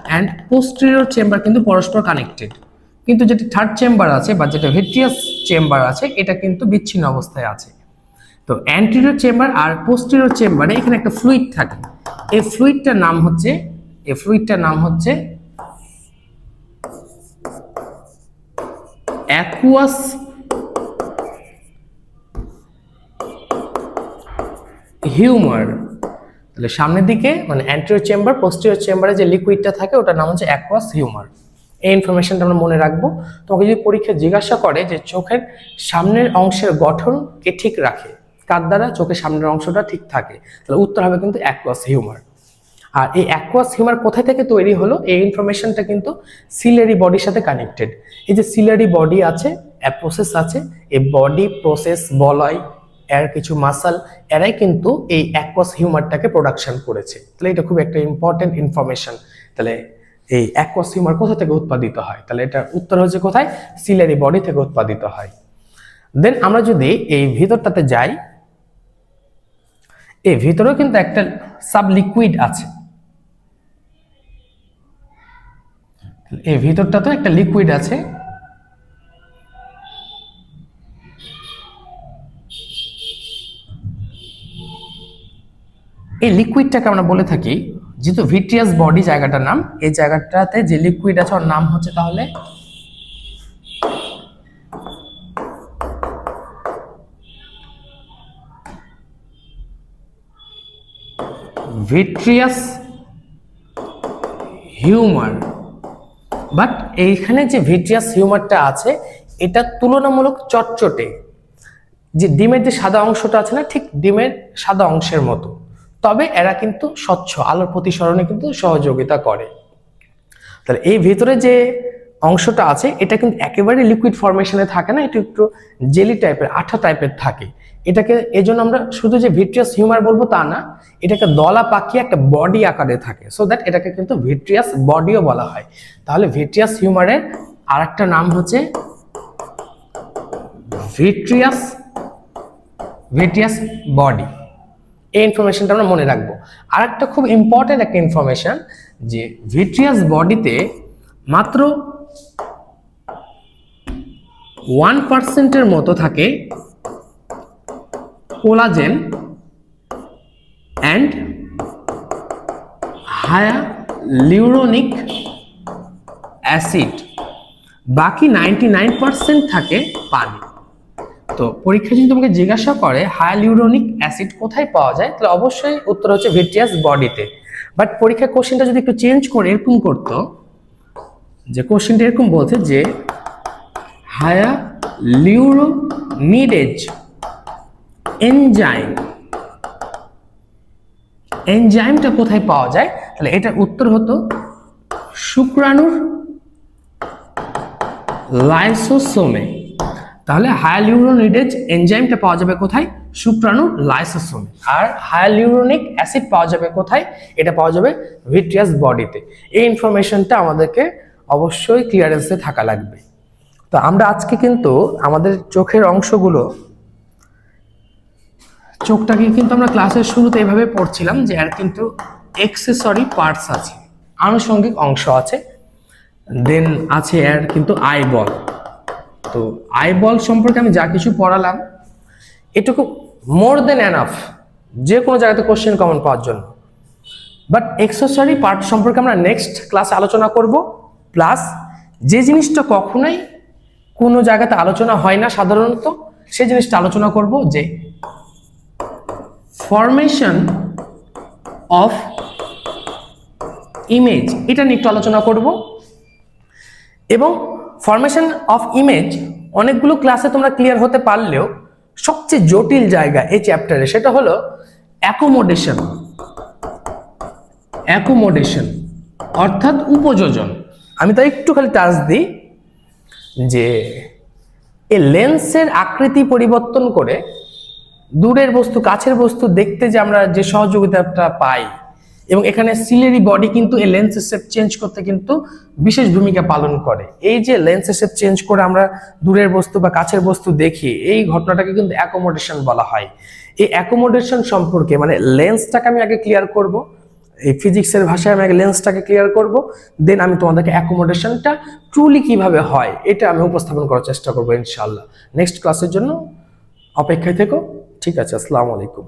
[SPEAKER 1] and posterior chamber কিন্তু পরস্পর কানেক্টেড, কিন্তু যেটা থার্ড চেম্বার আছে বা যেটা ভিট্রিয়াস চেম্বার আছে এটা কিন্তু বিচ্ছিন্ন অবস্থায় আছে। তো অ্যান্টেরিয়র চেম্বার আর পোস্টেরিয়র চেম্বারে এখানে একটা ফ্লুইড থাকে, এই ফ্লুইডটার নাম হচ্ছে অ্যাকুয়াস হিউমার। তাহলে সামনের দিকে মানে অ্যান্টেরিয়র চেম্বার, পোস্টেরিয়র চেম্বারে যে লিকুইডটা থাকে ওটার নাম হচ্ছে অ্যাকুয়াস হিউমার। এই ইনফরমেশনটা আমরা মনে রাখবো। তোমাকে যদি পরীক্ষা জিজ্ঞাসা করে যে চোখের সামনের অংশের গঠন কে ঠিক রাখে, কার দ্বারা চোখের সামনের অংশটা ঠিক থাকে, তাহলে উত্তর হবে কিন্তু অ্যাকুয়াস হিউমার। আর এই অ্যাকুয়াস হিউমার কোথা থেকে তৈরি হলো, এই ইনফরমেশনটা কিন্তু সিলিয়ারি বডির সাথে কানেক্টেড। এই যে সিলিয়ারি বডি আছে, প্রসেস আছে, এই বডি প্রসেস বলয় এর কিছু মাসল এরাই কিন্তু এই অ্যাকুয়াস হিউমারটাকে প্রোডাকশন করেছে। তাহলে এটা খুব একটা ইম্পর্টেন্ট ইনফরমেশন। তাহলে এই অ্যাকুয়াস হিউমার কোথা থেকে উৎপাদিত হয়, তাহলে এটা উত্তর হচ্ছে কোথায়? সিলিয়ারি বডি থেকে উৎপাদিত হয়। দেন আমরা যদি এই ভিতরটাতে যাই, এই ভিতরেও কিন্তু একটা সাব লিকুইড আছে, এই ভিতরটাতেও একটা লিকুইড আছে। এই লিকুইডটাকে আমরা বলে থাকি, যেহেতু ভিট্রিয়াস বডি জায়গাটার নাম, এই জায়গাটাতে যে লিকুইড আছে ওর নাম হচ্ছে তাহলে ভিট্রিয়াস হিউমার। বাট এইখানে যে ভিট্রিয়াস হিউমারটা আছে এটা তুলনামূলক চটচটে, যে ডিমের যে সাদা অংশটা আছে না, ঠিক ডিমের সাদা অংশের মতো, তবে এরা কিন্তু স্বচ্ছ, আলোর প্রতিসরণে কিন্তু সহযোগিতা করে। তাহলে এই ভিতরে যে অংশটা আছে এটা কিন্তু একেবারে লিকুইড ফরমেশনে থাকে না, এটা একটু জেলি টাইপের, আঠা টাইপের থাকে। এটাকে এজন্য আমরা শুধু যে ভিট্রিয়াস হিউমার বলবো তা না, এটাকে দলা পাকিয়ে একটা বডি আকারে থাকে, সো দ্যাট এটাকে কিন্তু ভিট্রিয়াস বডিও বলা হয়। তাহলে ভিট্রিয়াস হিউমারের আরেকটা নাম হচ্ছে ভিট্রিয়াস বডি। এই ইনফরমেশনটা আমরা মনে রাখবো। আরেকটা খুব ইম্পর্টেন্ট একটা ইনফরমেশন, যে ভিট্রিয়াস বডিতে মাত্র 1% মতো থাকে কোলাজেন অ্যান্ড হায়ালুরোনিক অ্যাসিড, বাকি 99% থাকে পানি। তো পরীক্ষা যদি তোমাকে জিজ্ঞাসা করে হায়ালুরোনিক অ্যাসিড কোথায় পাওয়া যায়, তাহলে অবশ্যই উত্তর হচ্ছে ভিট্রিয়াস বডিতে। বাট পরীক্ষার কোশ্চেনটা যদি একটু চেঞ্জ করে এরকম করতো, যে কোশ্চেনটা এরকম বলছে যে হায়ালুরোনিডেজ এনজাইমটা কোথায় পাওয়া যায়, তাহলে এটার উত্তর হতো শুক্রাণুর লাইসোসোমে। তাহলে হায়ালুরোনিডেজ এনজাইমটা পাওয়া যাবে কোথায়, শুক্রাণুর লাইসোসোমে। আর হায়ালুরোনিক অ্যাসিড পাওয়া যাবে কোথায়, এটা পাওয়া যাবে ভিট্রিয়াস বডিতে। এই ইনফরমেশনটা আমাদেরকে অবশ্যই ক্লিয়ারেন্সে থাকা লাগবে। তো আমরা আজকে কিন্তু আমাদের চোখের অংশগুলো, চোখটাকে কিন্তু আমরা ক্লাসের শুরুতে এভাবে পড়ছিলাম যে এর কিন্তু এক্সেসরি পার্টস আছে, আনুষঙ্গিক অংশ আছে, দেন আছে এর কিন্তু আইবল। তো আইবল সম্পর্কে আমি যা কিছু পড়ালাম এটুকু মোর দেন এনাফ যে কোনো জায়গাতে কোশ্চেন কমন পাওয়ার জন্য। বাট এক্সেসরি পার্ট সম্পর্কে আমরা নেক্সট ক্লাসে আলোচনা করব। প্লাস যে জিনিসটা কখনোই কোনো জায়গাতে আলোচনা হয় না সাধারণত, সেই জিনিসটা আলোচনা করব, যে ফরমেশন অফ ইমেজ, এটা নিয়ে একটু আলোচনা করব। এবং ফরমেশন অফ ইমেজ অনেকগুলো ক্লাসে তোমরা ক্লিয়ার হতে পারলেও সবচেয়ে জটিল জায়গা এই চ্যাপ্টারে সেটা হলো অ্যাকোমোডেশন অর্থাৎ উপযোজন। আমি তাই একটু খালি টাচ দিই যে এই লেন্সের আকৃতি পরিবর্তন করে দূরের বস্তু কাছের বস্তু দেখতে যে আমরা যে সহযোগিতাটা পাই, এবং এখানে সিলেরি বডি কিন্তু এই লেন্সের শেপ চেঞ্জ করতে কিন্তু বিশেষ ভূমিকা পালন করে। এই যে লেন্সের শেপ চেঞ্জ করে আমরা দূরের বস্তু বা কাছের বস্তু দেখি, এই ঘটনাটাকে কিন্তু অ্যাকোমোডেশন বলা হয়। এই অ্যাকোমোডেশন সম্পর্কে মানে লেন্সটাকে আমি আগে ক্লিয়ার করব, এই ফিজিক্সের ভাষায় আমি আগে লেন্সটাকে ক্লিয়ার করব, দেন আমি তোমাদেরকে অ্যাকোমোডেশনটা ট্রুলি কিভাবে হয় এটা আমি উপস্থাপন করার চেষ্টা করবো ইনশাআল্লাহ। নেক্সট ক্লাসের জন্য অপেক্ষায় থেকো। ঠিক আছে, আসসালামু আলাইকুম।